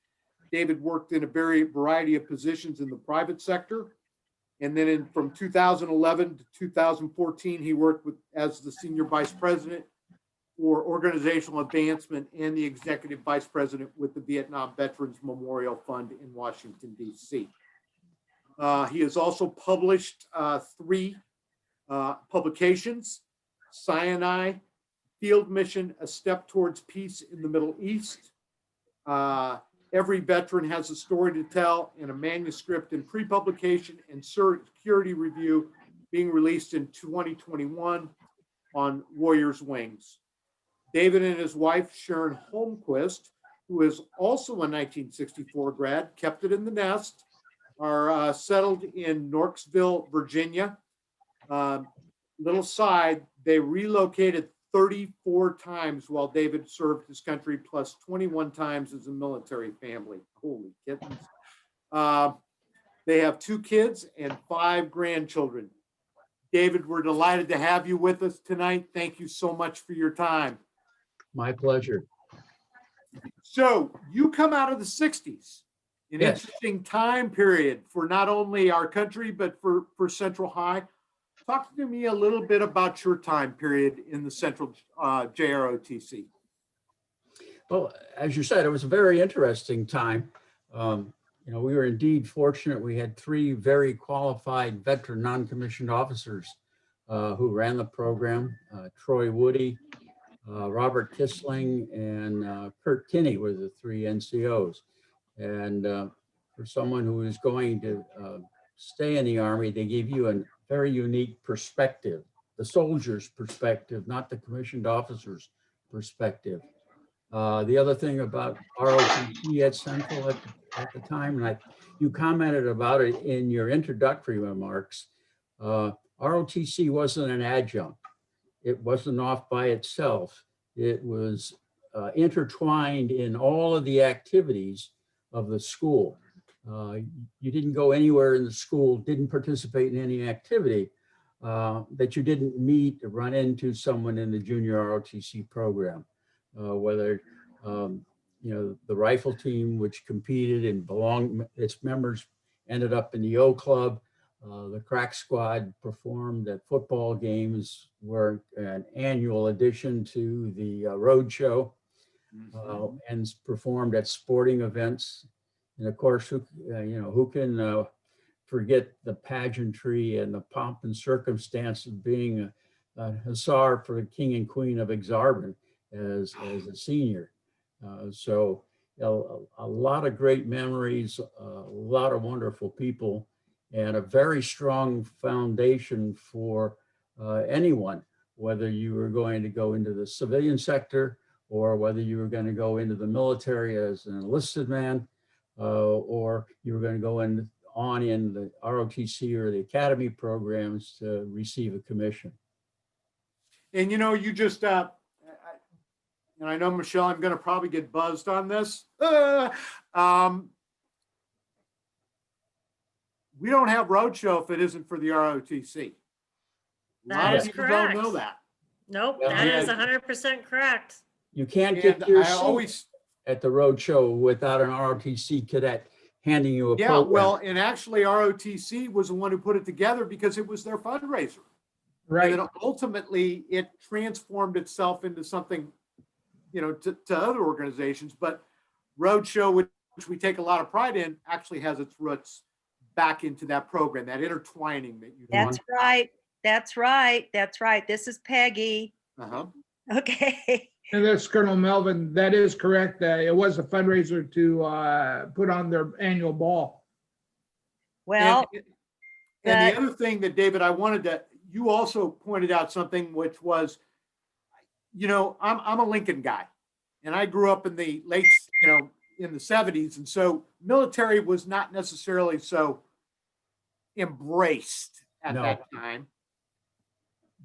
David worked in a variety of positions in the private sector. And then from 2011 to 2014, he worked as the Senior Vice President for Organizational Advancement and the Executive Vice President with the Vietnam Veterans Memorial Fund in Washington, D.C. He has also published 3 publications: Sinai, Field Mission, A Step Towards Peace in the Middle East, Every veteran has a story to tell in a manuscript in pre-publication and security review being released in 2021 on Warrior's Wings. David and his wife, Sharon Holmquist, who is also a 1964 grad, kept it in the nest, are settled in Norksville, Virginia. Little side, they relocated 34 times while David served his country, plus 21 times as a military family. Holy kittens. They have 2 kids and 5 grandchildren. David, we're delighted to have you with us tonight. Thank you so much for your time. My pleasure. So you come out of the 60s, an Yes. interesting time period for not only our country, but for Central High. Talk to me a little bit about your time period in the Central JROTC. Well, as you said, it was a very interesting time. We were indeed fortunate. We had 3 very qualified veteran non-commissioned officers who ran the program. Troy Woody, Robert Kissling, and Kurt Kinney were the 3 NCOs. And for someone who is going to stay in the Army, they give you a very unique perspective, the soldier's perspective, not the commissioned officer's perspective. The other thing about ROTC at Central at the time, and you commented about it in your introductory remarks, ROTC wasn't an adjunct. It wasn't off by itself. It was intertwined in all of the activities of the school. You didn't go anywhere in the school, didn't participate in any activity that you didn't meet or run into someone in the junior ROTC program. Whether the rifle team, which competed and belonged, its members ended up in the O Club. The crack squad performed at football games, were an annual addition to the road show, and performed at sporting events. And of course, who can forget the pageantry and the pomp and circumstance of being a hussar for the King and Queen of Exarban as a senior. So a lot of great memories, a lot of wonderful people, and a very strong foundation for anyone, whether you were going to go into the civilian sector or whether you were going to go into the military as an enlisted man, or you were going to go on in the ROTC or the academy programs to receive a commission. And you just, and I know, Michelle, I'm going to probably get buzzed on this. We don't have roadshow if it isn't for the ROTC. A lot of That is people don't know correct. that. Nope, Well, that is yeah. 100% correct. You can't get And your I seat always, at the roadshow without an ROTC cadet handing you a yeah, program. well, and actually ROTC was the one who put it together because it was their fundraiser. Right. And then ultimately it transformed itself into something, to other organizations, but Roadshow, which we take a lot of pride in, actually has its roots back into that program, that intertwining that you. That's right. That's right. That's right. This is Peggy. Uh-huh. Okay. And that's Colonel Melvin. That is correct. It was a fundraiser to put on their annual ball. Well, And the other thing that, David, you also pointed out something, which was, I'm a Lincoln guy, and I grew up in the late, in the 70s. And so military was not necessarily so embraced at that time.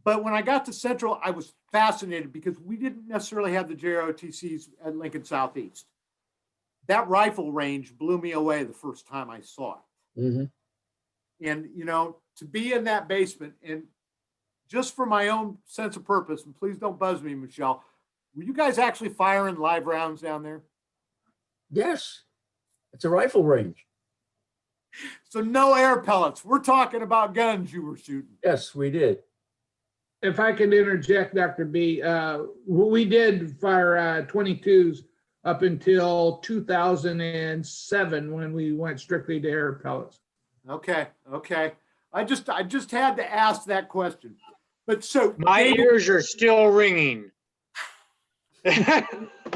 But when I got to Central, I was fascinated because we didn't necessarily have the JROTCs at Lincoln Southeast. That rifle range blew me away the first time I saw it. Mm-hmm. And, to be in that basement, and just for my own sense of purpose, and please don't buzz me, Michelle, were you guys actually firing live rounds down there? Yes, it's a rifle range. So no air pellets. We're talking about guns you were shooting. Yes, we did. If I could interject, Dr. B, we did fire 22s up until 2007 when we went strictly to air pellets. Okay. I just had to ask that question. But so my David, ears are still ringing.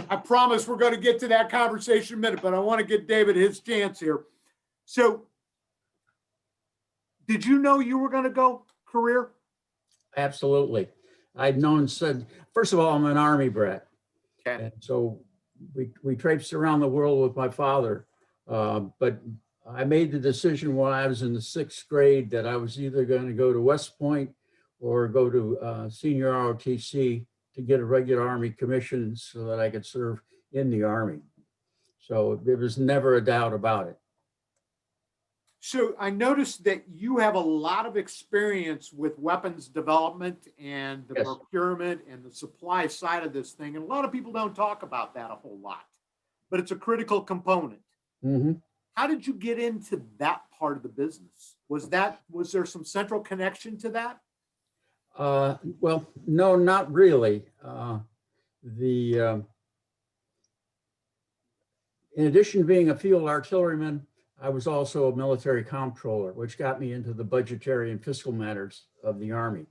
I promise we're going to get to that conversation in a minute, but I want to get David his chance here. So, did you know you were going to go career? Absolutely. I'd known, said, first of all, I'm an Army brat. Okay. And so we traipsed around the world with my father. But I made the decision when I was in the 6th grade that I was either going to go to West Point or go to senior ROTC to get a regular Army commission so that I could serve in the Army. So there was never a doubt about it. So I noticed that you have a lot of experience with weapons development and the Yes. procurement and the supply side of this thing. And a lot of people don't talk about that a whole lot, but it's a critical component. Mm-hmm. How did you get into that part of the business? Was there some central connection to that? Well, no, not really. In addition to being a field artilleryman, I was also a military comptroller, which got me into the budgetary and fiscal matters of the Army.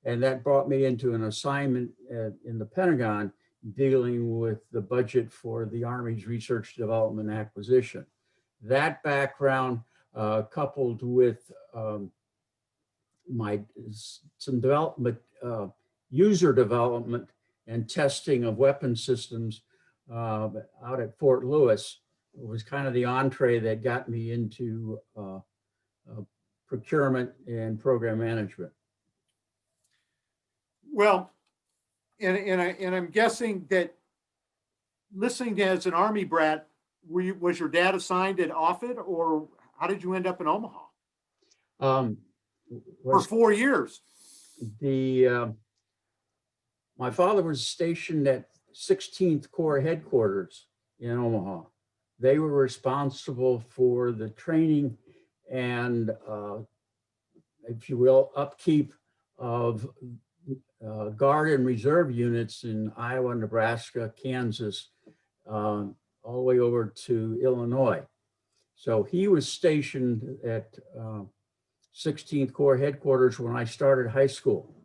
And that brought me into an assignment in the Pentagon dealing with the budget for the Army's research, development, and acquisition. That background, coupled with some development, user development and testing of weapon systems out at Fort Lewis, was kind of the entree that got me into procurement and program management. Well, and I'm guessing that listening to as an Army brat, was your dad assigned at Offutt, or how did you end up in Omaha for 4 years? My father was stationed at 16th Corps headquarters in Omaha. They were responsible for the training and, if you will, upkeep of Guard and Reserve units in Iowa, Nebraska, Kansas, all the way over to Illinois. So he was stationed at 16th Corps headquarters when I started high school.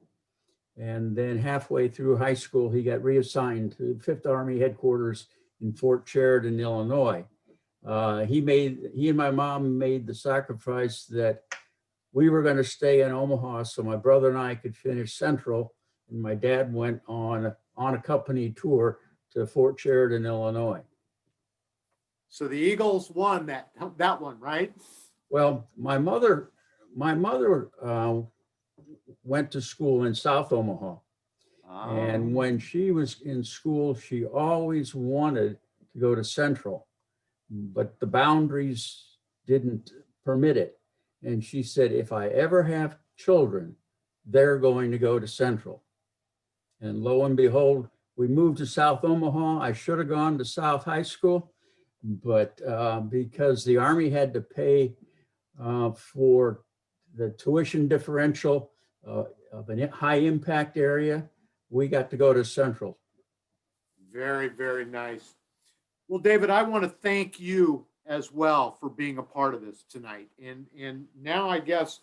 And then halfway through high school, he got reassigned to 5th Army headquarters in Fort Sheridan, Illinois. He and my mom made the sacrifice that we were going to stay in Omaha so my brother and I could finish Central, and my dad went on a company tour to Fort Sheridan, Illinois. So the Eagles won that one, right? Well, my mother went to school in South Omaha. And when she was in school, she always wanted to go to Central, but the boundaries didn't permit it. And she said, if I ever have children, they're going to go to Central. And lo and behold, we moved to South Omaha. I should have gone to South High School, but because the Army had to pay for the tuition differential of a high impact area, we got to go to Central. Very, very nice. Well, David, I want to thank you as well for being a part of this tonight. And now I guess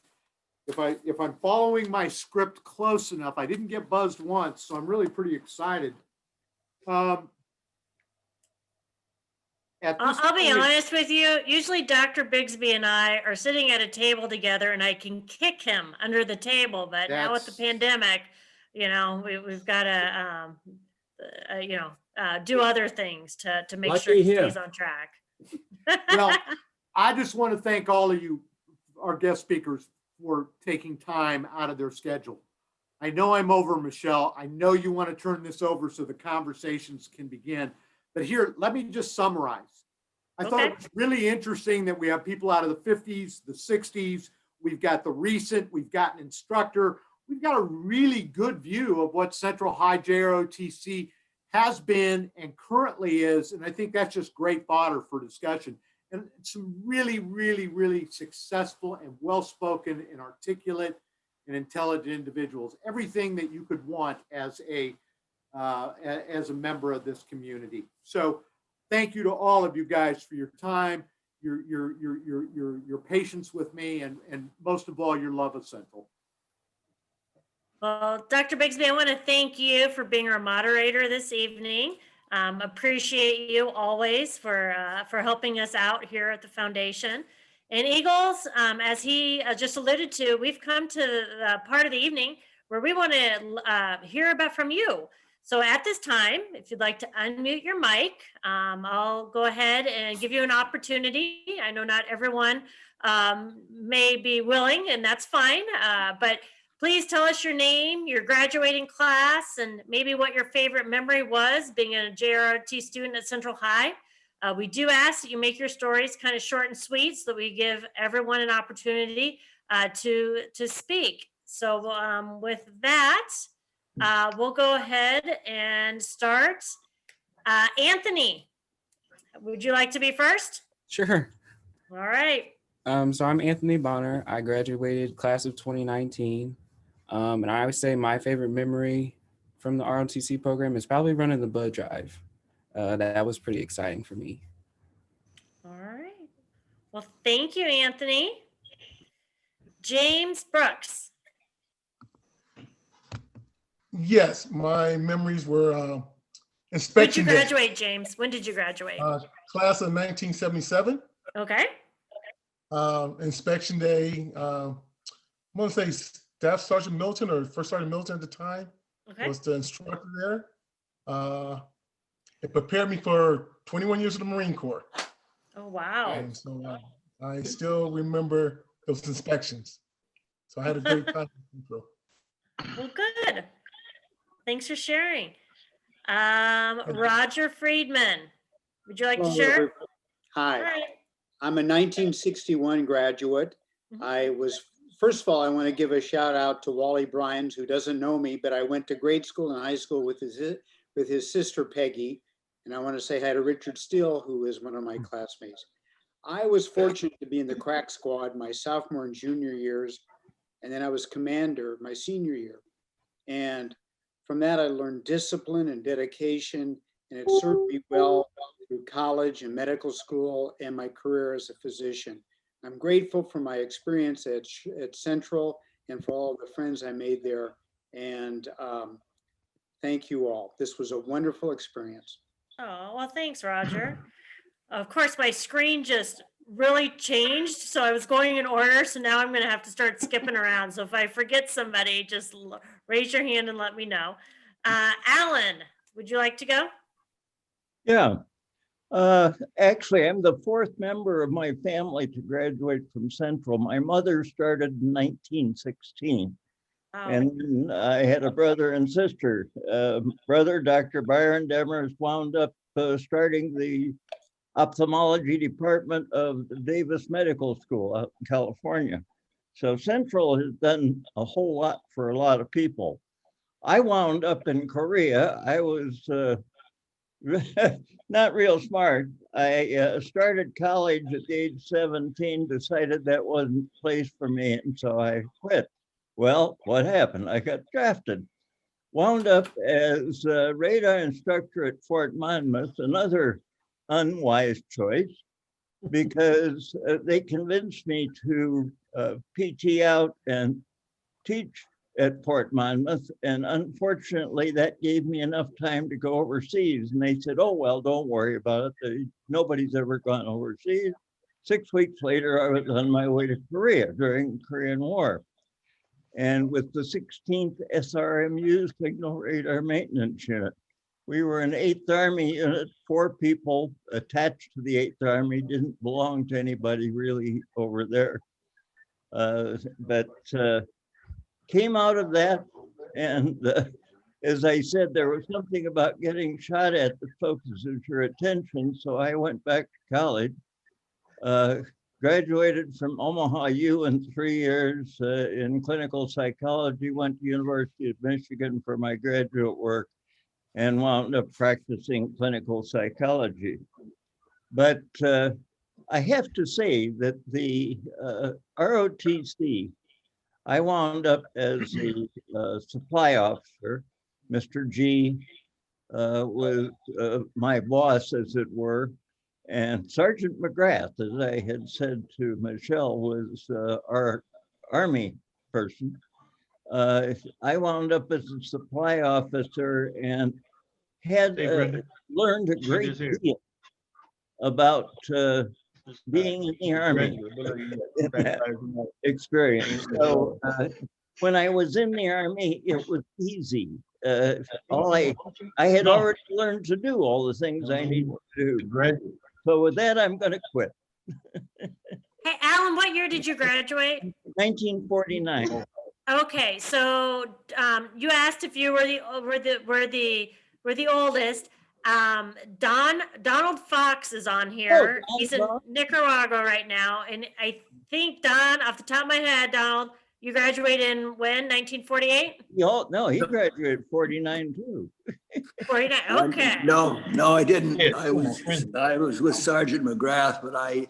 if I'm following my script close enough, I didn't get buzzed once, so I'm really pretty excited. I'll be honest with you. Usually Dr. Bigsby and I are sitting at a table together and I can kick him under the table. But now with the pandemic, we've got to, do other things to make sure he stays on track. Well, I just want to thank all of you, our guest speakers, for taking time out of their schedule. I know I'm over, Michelle. I know you want to turn this over so the conversations can begin. But here, let me just summarize. I thought it was really interesting that we have people out of the 50s, the 60s. We've got the recent, we've got an instructor. We've got a really good view of what Central High JROTC has been and currently is. And I think that's just great fodder for discussion. And some really, really, really successful and well-spoken and articulate and intelligent individuals. Everything that you could want as a member of this community. So thank you to all of you guys for your time, your patience with me, and most of all, your love of Central. Well, Dr. Bigsby, I want to thank you for being our moderator this evening. Appreciate you always for helping us out here at the foundation. And Eagles, as he just alluded to, we've come to the part of the evening where we want to hear about from you. So at this time, if you'd like to unmute your mic, I'll go ahead and give you an opportunity. I know not everyone may be willing, and that's fine, but please tell us your name, your graduating class, and maybe what your favorite memory was being a JROTC student at Central High. We do ask that you make your stories kind of short and sweet so that we give everyone an opportunity to speak. So with that, we'll go ahead and start. Anthony, would you like to be first? Sure. All right. So I'm Anthony Bonner. I graduated class of 2019. And I would say my favorite memory from the ROTC program is probably running the blood drive. That was pretty exciting for me. All right. Well, thank you, Anthony. James Brooks. Yes, my memories were When did you inspection day, graduate, James? When did you graduate? class of 1977. Okay. Inspection day, I want to say Staff Sergeant Milton or First Sergeant Milton at the time Okay. was the instructor there. It prepared me for 21 years of the Marine Corps. Oh, wow. And so I still remember those inspections. So I had a great time. Well, good. Thanks for sharing. Roger Friedman, would you like to Hello, share? everyone. All Hi, right. I'm a 1961 graduate. First of all, I want to give a shout out to Wally Bryans, who doesn't know me, but I went to grade school and high school with his sister Peggy. And I want to say hi to Richard Steele, who is one of my classmates. I was fortunate to be in the crack squad my sophomore and junior years. And then I was commander my senior year. And from that, I learned discipline and dedication, and it served me well through college and medical school and my career as a physician. I'm grateful for my experience at Central and for all the friends I made there. And thank you all. This was a wonderful experience. Oh, well, thanks, Roger. Of course, my screen just really changed, so I was going in order, so now I'm going to have to start skipping around. So if I forget somebody, just raise your hand and let me know. Alan, would you like to go? Yeah. Actually, I'm the fourth member of my family to graduate from Central. My mother started in 1916. Oh, And then I had a brother and sister. Brother, Dr. Byron Demers, wound up starting the ophthalmology department of the Davis Medical School out in California. So Central has done a whole lot for a lot of people. I wound up in Korea. I was not real smart. I started college at age 17, decided that wasn't the place for me, and so I quit. Well, what happened? I got drafted. Wound up as a radar instructor at Fort Monmouth, another unwise choice, because they convinced me to PT out and teach at Fort Monmouth. And unfortunately, that gave me enough time to go overseas. And they said, oh, well, don't worry about it. Nobody's ever gone overseas. 6 weeks later, I was on my way to Korea during the Korean War. And with the 16th SRMU Signal Radar Maintenance Unit. We were an 8th Army unit, 4 people attached to the 8th Army, didn't belong to anybody really over there. But came out of that, and as I said, there was something about getting shot at that focuses your attention, so I went back to college. Graduated from Omaha U in 3 years in clinical psychology, went to University of Michigan for my graduate work, and wound up practicing clinical psychology. But I have to say that the ROTC, I wound up as a supply officer. Mr. G was my boss, as it were. And Sergeant McGrath, as I had said to Michelle, was our Army person. I wound up as a supply officer, and had Hey, Brenda. learned a great Brenda's here. deal about being in the Army in that experience. So when I was in the Army, it was easy. I had already learned to do all the things I needed to do. So with that, I'm going to quit. Hey, Alan, what year did you graduate? 1949. Okay, so you asked if you were the oldest. Donald Fox is on here. Don He's in Fox. Nicaragua right now, and I think Don, off the top of my head, Donald, you graduated in when? 1948? No, he graduated 49 too. 49. Okay. No, I didn't. I was with Sergeant McGrath, but I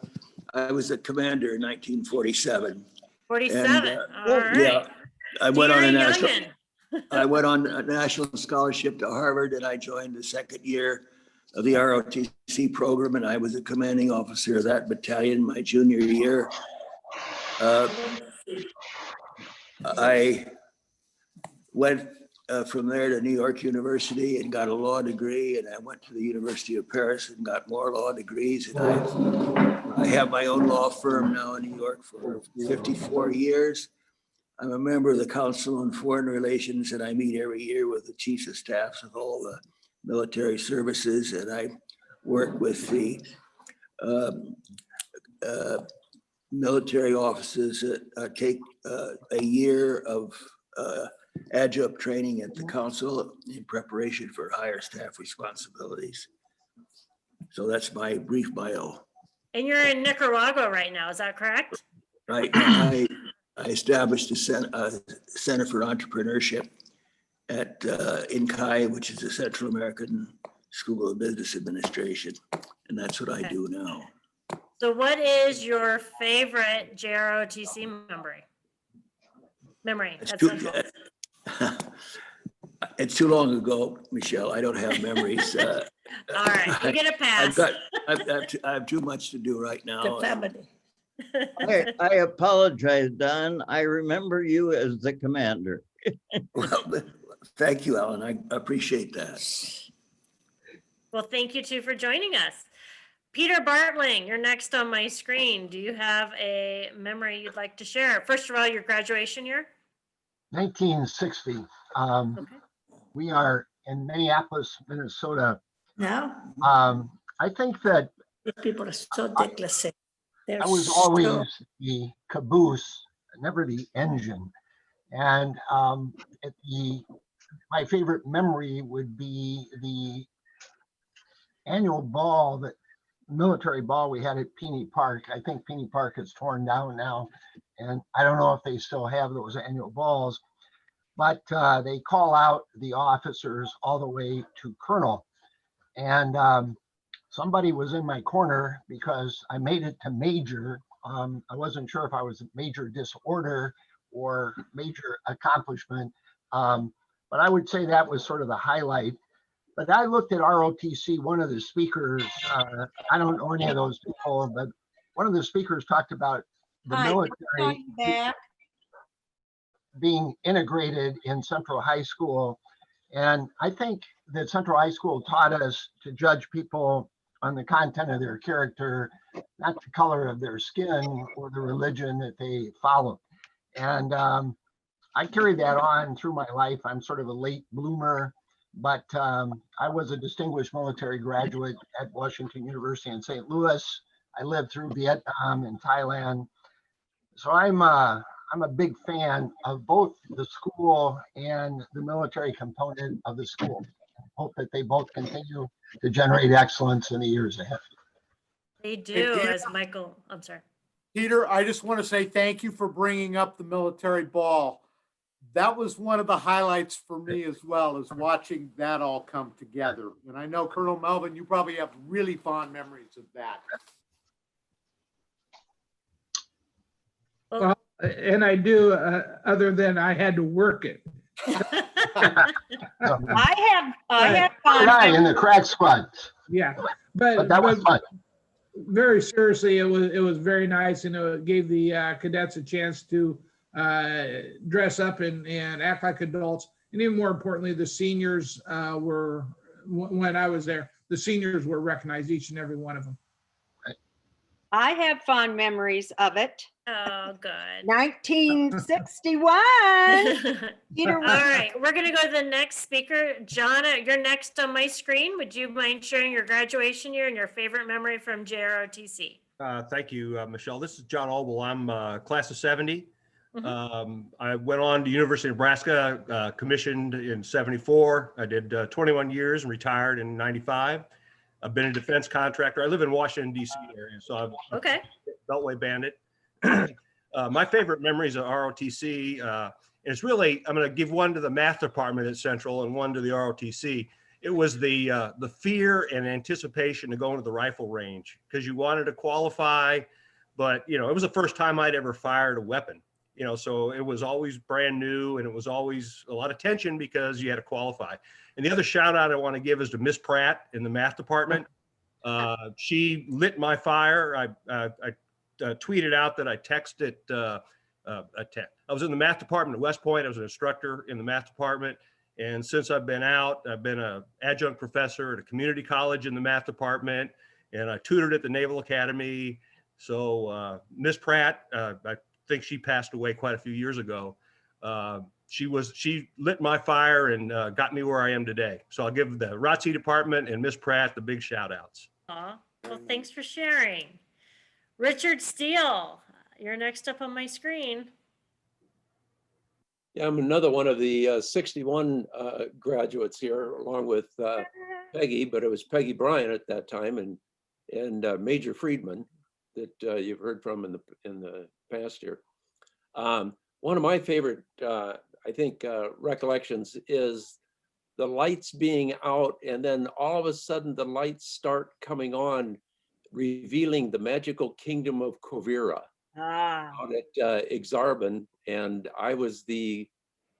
was a commander in 1947. 47. All right. Yeah, I went on You're a a national. youngin'. I went on a national scholarship to Harvard, and I joined the second year of the ROTC program, and I was a commanding officer of that battalion my junior year. I went from there to New York University and got a law degree, and I went to the University of Paris and got more law degrees. And I have my own law firm now in New York for 54 years. I'm a member of the Council on Foreign Relations, and I meet every year with the chiefs of staffs of all the military services, and I work with the military offices that take a year of adjunct training at the council in preparation for higher staff responsibilities. So that's my brief bio. And you're in Nicaragua right now, is that correct? Right. I established a Center for Entrepreneurship at INCAI, which is the Central American School of Business Administration. And that's what I do now. So what is your favorite JROTC memory? It's too long ago, Michelle. I don't have memories. All right, you get a pass. I have too much to do right now. The family. I apologize, Don. I remember you as the commander. Well, thank you, Alan. I appreciate that. Well, thank you too for joining us. Peter Bartling, you're next on my screen. Do you have a memory you'd like to share? First of all, your graduation year? 1960. We are in Minneapolis, Minnesota. No. I think that People are so déclassés. I was always the caboose, never the engine. And my favorite memory would be the annual ball, that military ball we had at Peony Park. I think Peony Park is torn down now, and I don't know if they still have those annual balls, but they call out the officers all the way to colonel. And somebody was in my corner because I made it to major. I wasn't sure if I was major disorder or major accomplishment, but I would say that was sort of the highlight. But I looked at ROTC, one of the speakers, I don't know any of those people, but one of the speakers talked about the military being integrated in Central High School. And I think that Central High School taught us to judge people on the content of their character, not the color of their skin or the religion that they follow. And I carried that on through my life. I'm sort of a late bloomer, but I was a distinguished military graduate at Washington University in St. Louis. I lived through Vietnam and Thailand. So I'm a big fan of both the school and the military component of the school. I hope that they both continue to generate excellence in the years ahead. They do, as Michael, I'm sorry. Peter, I just want to say thank you for bringing up the military ball. That was one of the highlights for me as well, as watching that all come together. And I know Colonel Melvin, you probably have really fond memories of that. Well, and I do, other than I had to work it. I had fun in the crack squad. Yeah, but that was fun. Very seriously, it was very nice, and it gave the cadets a chance to dress up and act like adults. And even more importantly, the seniors were when I was there. The seniors were recognized, each and every one of them. I have fond memories of it. Oh, good. 1961. Peter All right, we're gonna go to the next speaker. John, you're next on my screen. Would you mind sharing your graduation year and your favorite memory from JROTC? Thank you, Michelle. This is John Obel. I'm class of 70. Mhm. I went on to University of Nebraska, commissioned in 74. I did 21 years and retired in 95. I've been a defense contractor. I live in Washington, D.C. area, so I'm Okay. Beltway bandit. My favorite memories of ROTC, it's really, I'm going to give one to the math department at Central and one to the ROTC. It was the fear and anticipation to go into the rifle range because you wanted to qualify, but you know, it was the first time I'd ever fired a weapon, you know, so it was always brand new and it was always a lot of tension because you had to qualify. And the other shout out I want to give is to Miss Pratt in the math department. She lit my fire. I tweeted out that I texted, I was in the math department at West Point. I was an instructor in the math department. And since I've been out, I've been an adjunct professor at a community college in the math department, and I tutored at the Naval Academy. So Miss Pratt, I think she passed away quite a few years ago. She lit my fire and got me where I am today. So I'll give the ROTC department and Miss Pratt the big shout outs. Aw, well, thanks for sharing. Richard Steele, you're next up on my screen. Yeah, I'm another one of the 61 graduates here, along with Peggy, but it was Peggy Bryant at that time, and Major Friedman that you've heard from in the past year. One of my favorite, I think, recollections is the lights being out, and then all of a sudden the lights start coming on, revealing the magical kingdom of Kovira out at Exarban. And I was the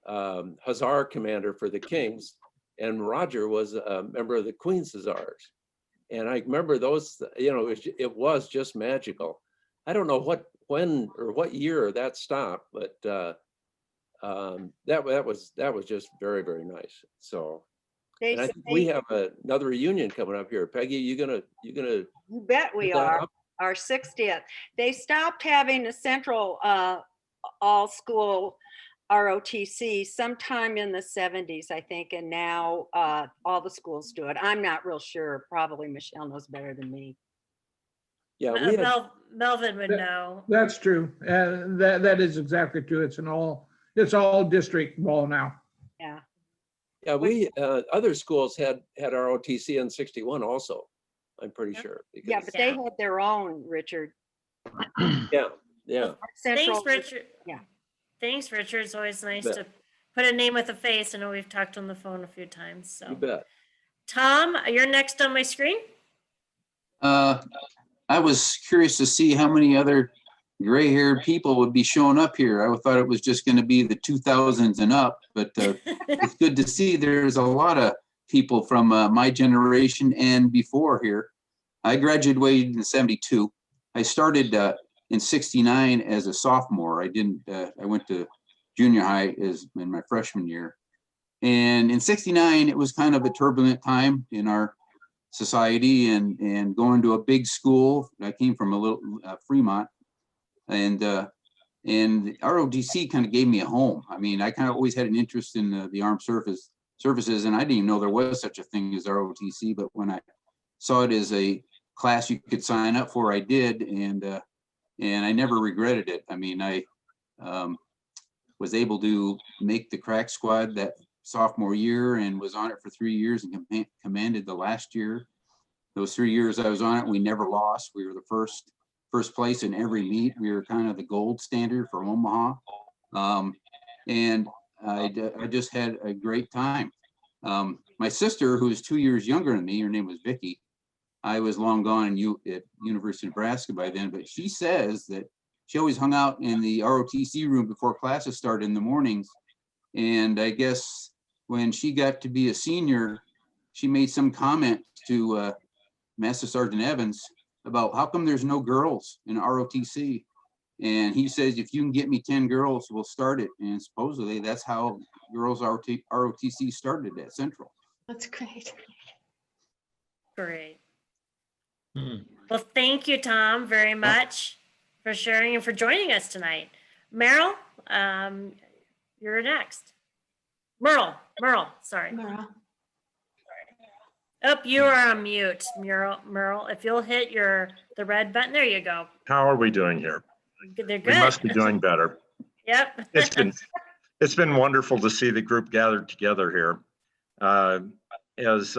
Hussar commander for the Kings, and Roger was a member of the Queen's Hussars. And I remember those, you know, it was just magical. I don't know when or what year that stopped, but that was just very, very nice. So, and I think we have another reunion coming up here. Peggy, you gonna You bet we are. Our 60th. They stopped having a central all school ROTC sometime in the 70s, I think, and now all the schools do it. I'm not real sure. Probably Michelle knows better than me. Yeah, Melvin would know. That's true. That is exactly true. It's all district ball now. Yeah. Yeah, we other schools had ROTC in 61 also. I'm pretty sure. Yeah, but they had their own, Richard. Yeah. Thanks, Richard. Yeah. Thanks, Richard. It's always nice to put a name with a face. I know we've talked on the phone a few times. So. You bet. Tom, you're next on my screen. I was curious to see how many other gray-haired people would be showing up here. I thought it was just going to be the 2000s and up, but it's good to see there's a lot of people from my generation and before here. I graduated in 72. I started in 69 as a sophomore. I went to junior high in my freshman year. And in 69, it was kind of a turbulent time in our society and going to a big school. I came from a little Fremont, and ROTC kind of gave me a home. I mean, I kind of always had an interest in the armed services, and I didn't even know there was such a thing as ROTC, but when I saw it as a class you could sign up for, I did, and I never regretted it. I mean, I was able to make the crack squad that sophomore year and was on it for 3 years and commanded the last year. Those 3 years I was on it, we never lost. We were the first place in every meet. We were kind of the gold standard for Omaha. And I just had a great time. My sister, who was 2 years younger than me, her name was Vicky. I was long gone at University of Nebraska by then, but she says that she always hung out in the ROTC room before classes started in the mornings. And I guess when she got to be a senior, she made some comment to Master Sergeant Evans about how come there's no girls in ROTC. And he says, if you can get me 10 girls, we'll start it. And supposedly that's how girls ROTC started at Central. That's great. Great. Hmm. Well, thank you, Tom, very much for sharing and for joining us tonight. Meryl, you're next. Merle, sorry. Merle. Oh, you are on mute, Merle. If you'll hit the red button, there you go. How are we doing here? They're We good. must be doing better. Yep. It's been wonderful to see the group gathered together here. As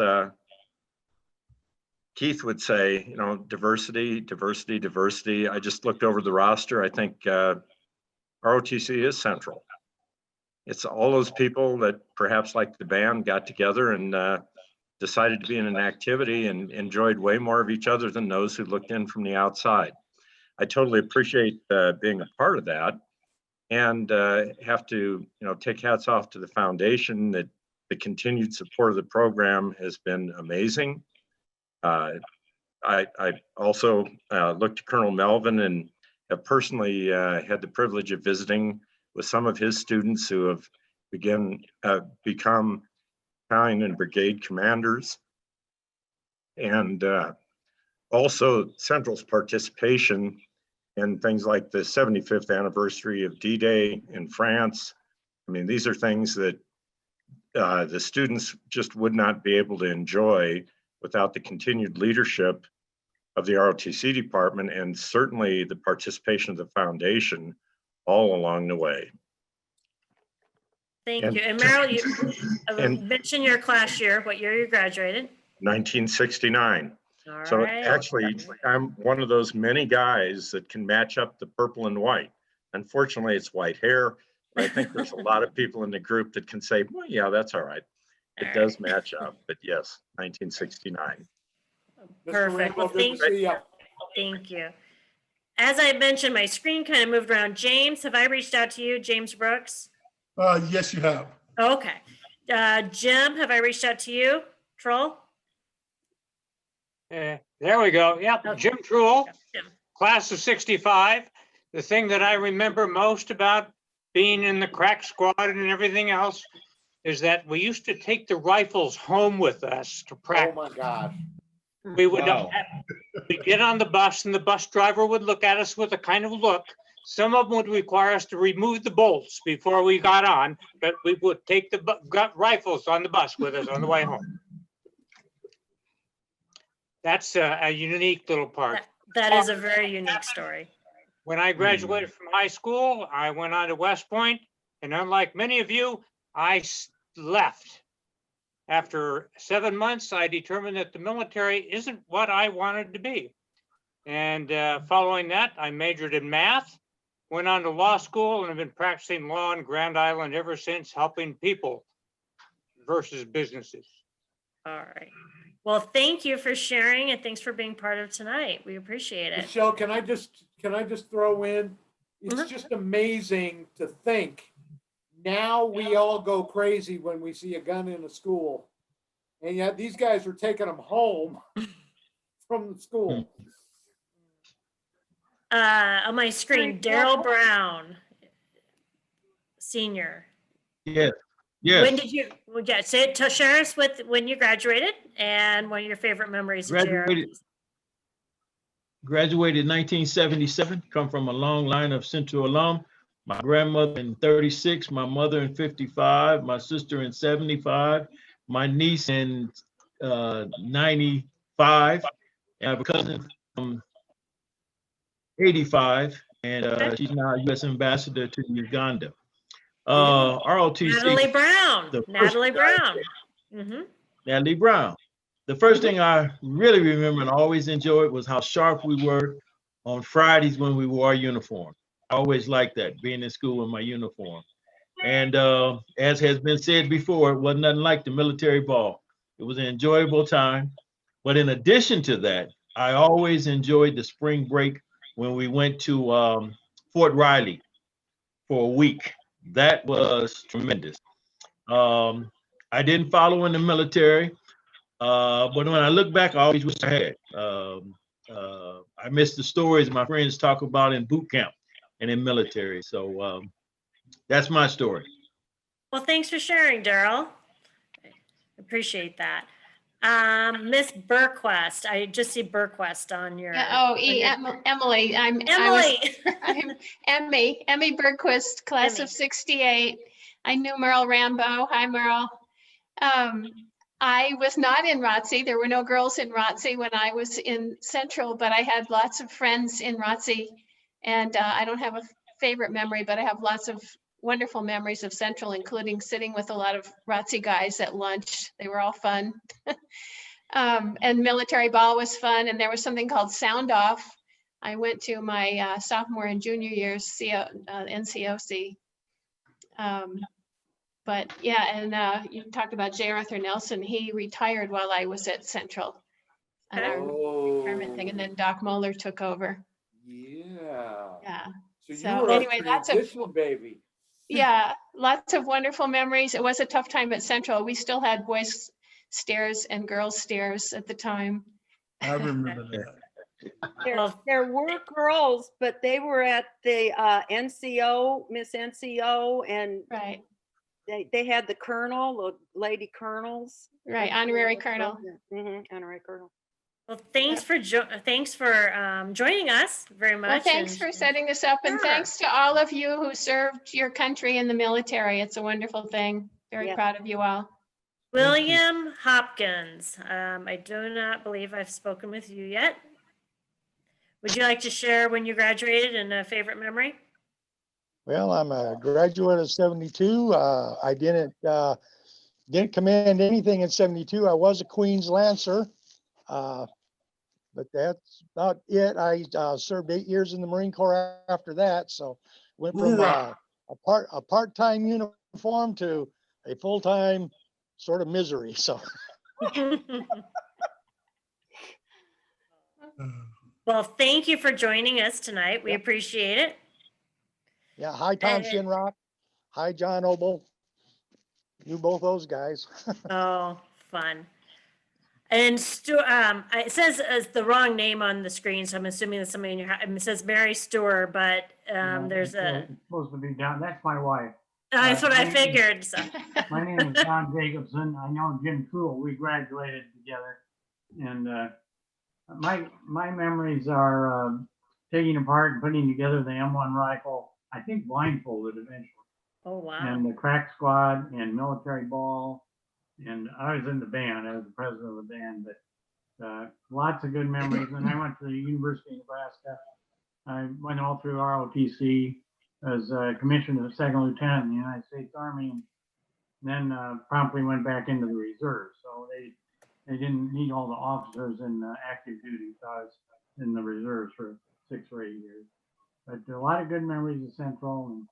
Keith would say, you know, diversity, diversity, diversity. I just looked over the roster. I think ROTC is central. It's all those people that perhaps like the band got together and decided to be in an activity and enjoyed way more of each other than those who looked in from the outside. I totally appreciate being a part of that, and have to, you know, take hats off to the foundation. That the continued support of the program has been amazing. I also looked to Colonel Melvin and have personally had the privilege of visiting with some of his students who have become battalion and brigade commanders, and also Central's participation in things like the 75th anniversary of D-Day in France. I mean, these are things that the students just would not be able to enjoy without the continued leadership of the ROTC department, and certainly the participation of the foundation all along the way. Thank you. And Meryl, you mentioned your class year, what year you graduated? 1969. All So right. actually, I'm one of those many guys that can match up the purple and white. Unfortunately, it's white hair, but I think there's a lot of people in the group that can say, well, yeah, that's all right. It does match up, but yes, 1969. Perfect. Well, thank you. As I mentioned, my screen kind of moved around. James, have I reached out to you, James Brooks? Yes, you have. Okay. Jim, have I reached out to you? Troll? There we go. Yep, Jim Truel, class of 65. The thing that I remember most about being in the crack squad and everything else is that we used to take the rifles home with us to practice. Oh my gosh. We would we'd get on the bus and the bus driver would look at us with a kind of look. Some of them would require us to remove the bolts before we got on, but we would take the rifles on the bus with us on the way home. That's a unique little part. That is a very unique story. When I graduated from high school, I went on to West Point, and unlike many of you, I left. After 7 months, I determined that the military isn't what I wanted to be. And following that, I majored in math, went on to law school, and have been practicing law in Grand Island ever since, helping people versus businesses. All right. Well, thank you for sharing, and thanks for being part of tonight. We appreciate it. Michelle, can I just throw in? It's just amazing to think. Now we all go crazy when we see a gun in a school, and yet these guys are taking them home from the school. On my screen, Daryl Brown, senior. Yes. When did you? Well, yeah, share us with when you graduated and one of your favorite memories of JROTC. Graduated in 1977. Come from a long line of Central alum. My grandmother in 36, my mother in 55, my sister in 75, my niece in 95, and I have a cousin from 85, and she's now a U.S. ambassador to Uganda. ROTC. Natalie Brown. Natalie Brown. Natalie Brown. The first thing I really remember and always enjoyed was how sharp we were on Fridays when we wore our uniform. I always liked that, being in school in my uniform. And as has been said before, it wasn't nothing like the military ball. It was an enjoyable time. But in addition to that, I always enjoyed the spring break when we went to Fort Riley for a week. That was tremendous. I didn't follow in the military, but when I look back, I always wish I had. I miss the stories my friends talk about in boot camp and in military. So that's my story. Well, thanks for sharing, Daryl. Appreciate that. Miss Burquest, I just see Burquest on your. Yeah, oh, on your- Emily, Emily. I'm Emmy Bergquist, class Emmy. of 68. I knew Merle Rambo. Hi, Merle. I was not in ROTC. There were no girls in ROTC when I was in Central, but I had lots of friends in ROTC. And I don't have a favorite memory, but I have lots of wonderful memories of Central, including sitting with a lot of ROTC guys at lunch. They were all fun. And military ball was fun. And there was something called Sound Off. I went to my sophomore and junior years, NCOC. But yeah, and you talked about J. Arthur Nelson. He retired while I was at Central. At our retirement thing, and then Doc Moeller took over. Yeah. Yeah. So So you were anyway, a lots of transition baby. yeah, lots of wonderful memories. It was a tough time at Central. We still had boys stairs and girls stairs at the time. I remember that. There were girls, but they were at the NCO, Miss NCO, and right. They had the colonel, the lady colonels. Right, honorary colonel. Honorary colonel. Well, thanks for joining us very much. Well, thanks for setting this up, and thanks to all of you who served your country in the military. It's a wonderful thing. Very proud of you all. William Hopkins. I do not believe I've spoken with you yet. Would you like to share when you graduated and a favorite memory? Well, I'm a graduate of 72. I didn't command anything in 72. I was a Queen's Lancer, but that's about it. I served 8 years in the Marine Corps after that. So went from a part-time uniform to a full-time sort of misery. So. Well, thank you for joining us tonight. We appreciate it. Yeah, hi Tom Shinrock. Hi John Obel. Knew both those guys. Oh, fun. And it says the wrong name on the screen, so I'm assuming that somebody in your house. It says Mary Stewart, but there's it's supposed to be down. That's my wife. That's what I figured. So. My name is John Jacobson. I know Jim Cool. We graduated together, and my memories are taking apart and putting together the M1 rifle. I think blindfolded eventually. Oh, wow. And the crack squad and military ball. And I was in the band. I was the president of the band, but lots of good memories. And I went to the University of Nebraska. I went all through ROTC as commissioned as a second lieutenant in the United States Army. And then promptly went back into the reserves. So they didn't need all the officers in active duty. So I was in the reserves for 6 or 8 years. But a lot of good memories of Central, and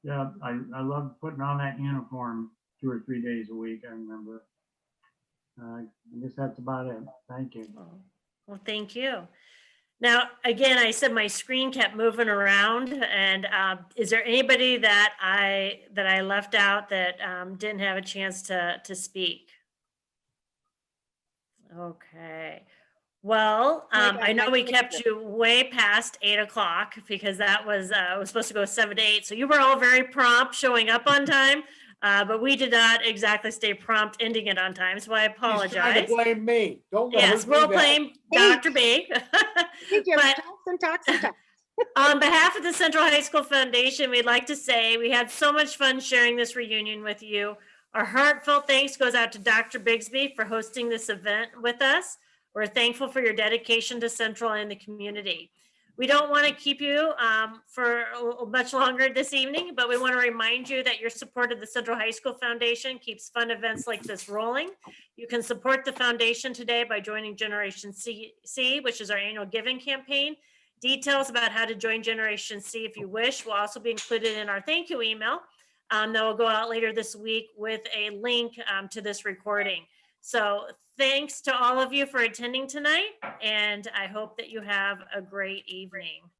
yeah, I loved putting on that uniform 2 or 3 days a week. I remember. I guess that's about it. Thank you. Well, thank you. Now, again, I said my screen kept moving around, and is there anybody that I left out that didn't have a chance to speak? Okay. Well, I know we kept you way past 8 o'clock because that was supposed to go 7 to 8. So you were all very prompt, showing up on time, but we did not exactly stay prompt, ending it on time. So I apologize. He's trying to blame me. Don't let yes, her do we'll that. blame Dr. B. But on behalf of the Central High School Foundation, we'd like to say we had so much fun sharing this reunion with you. Our heartfelt thanks goes out to Dr. Bigsby for hosting this event with us. We're thankful for your dedication to Central and the community. We don't want to keep you for much longer this evening, but we want to remind you that your support of the Central High School Foundation keeps fun events like this rolling. You can support the foundation today by joining Generation C, which is our annual giving campaign. Details about how to join Generation C, if you wish, will also be included in our thank you email that will go out later this week with a link to this recording. So thanks to all of you for attending tonight, and I hope that you have a great evening.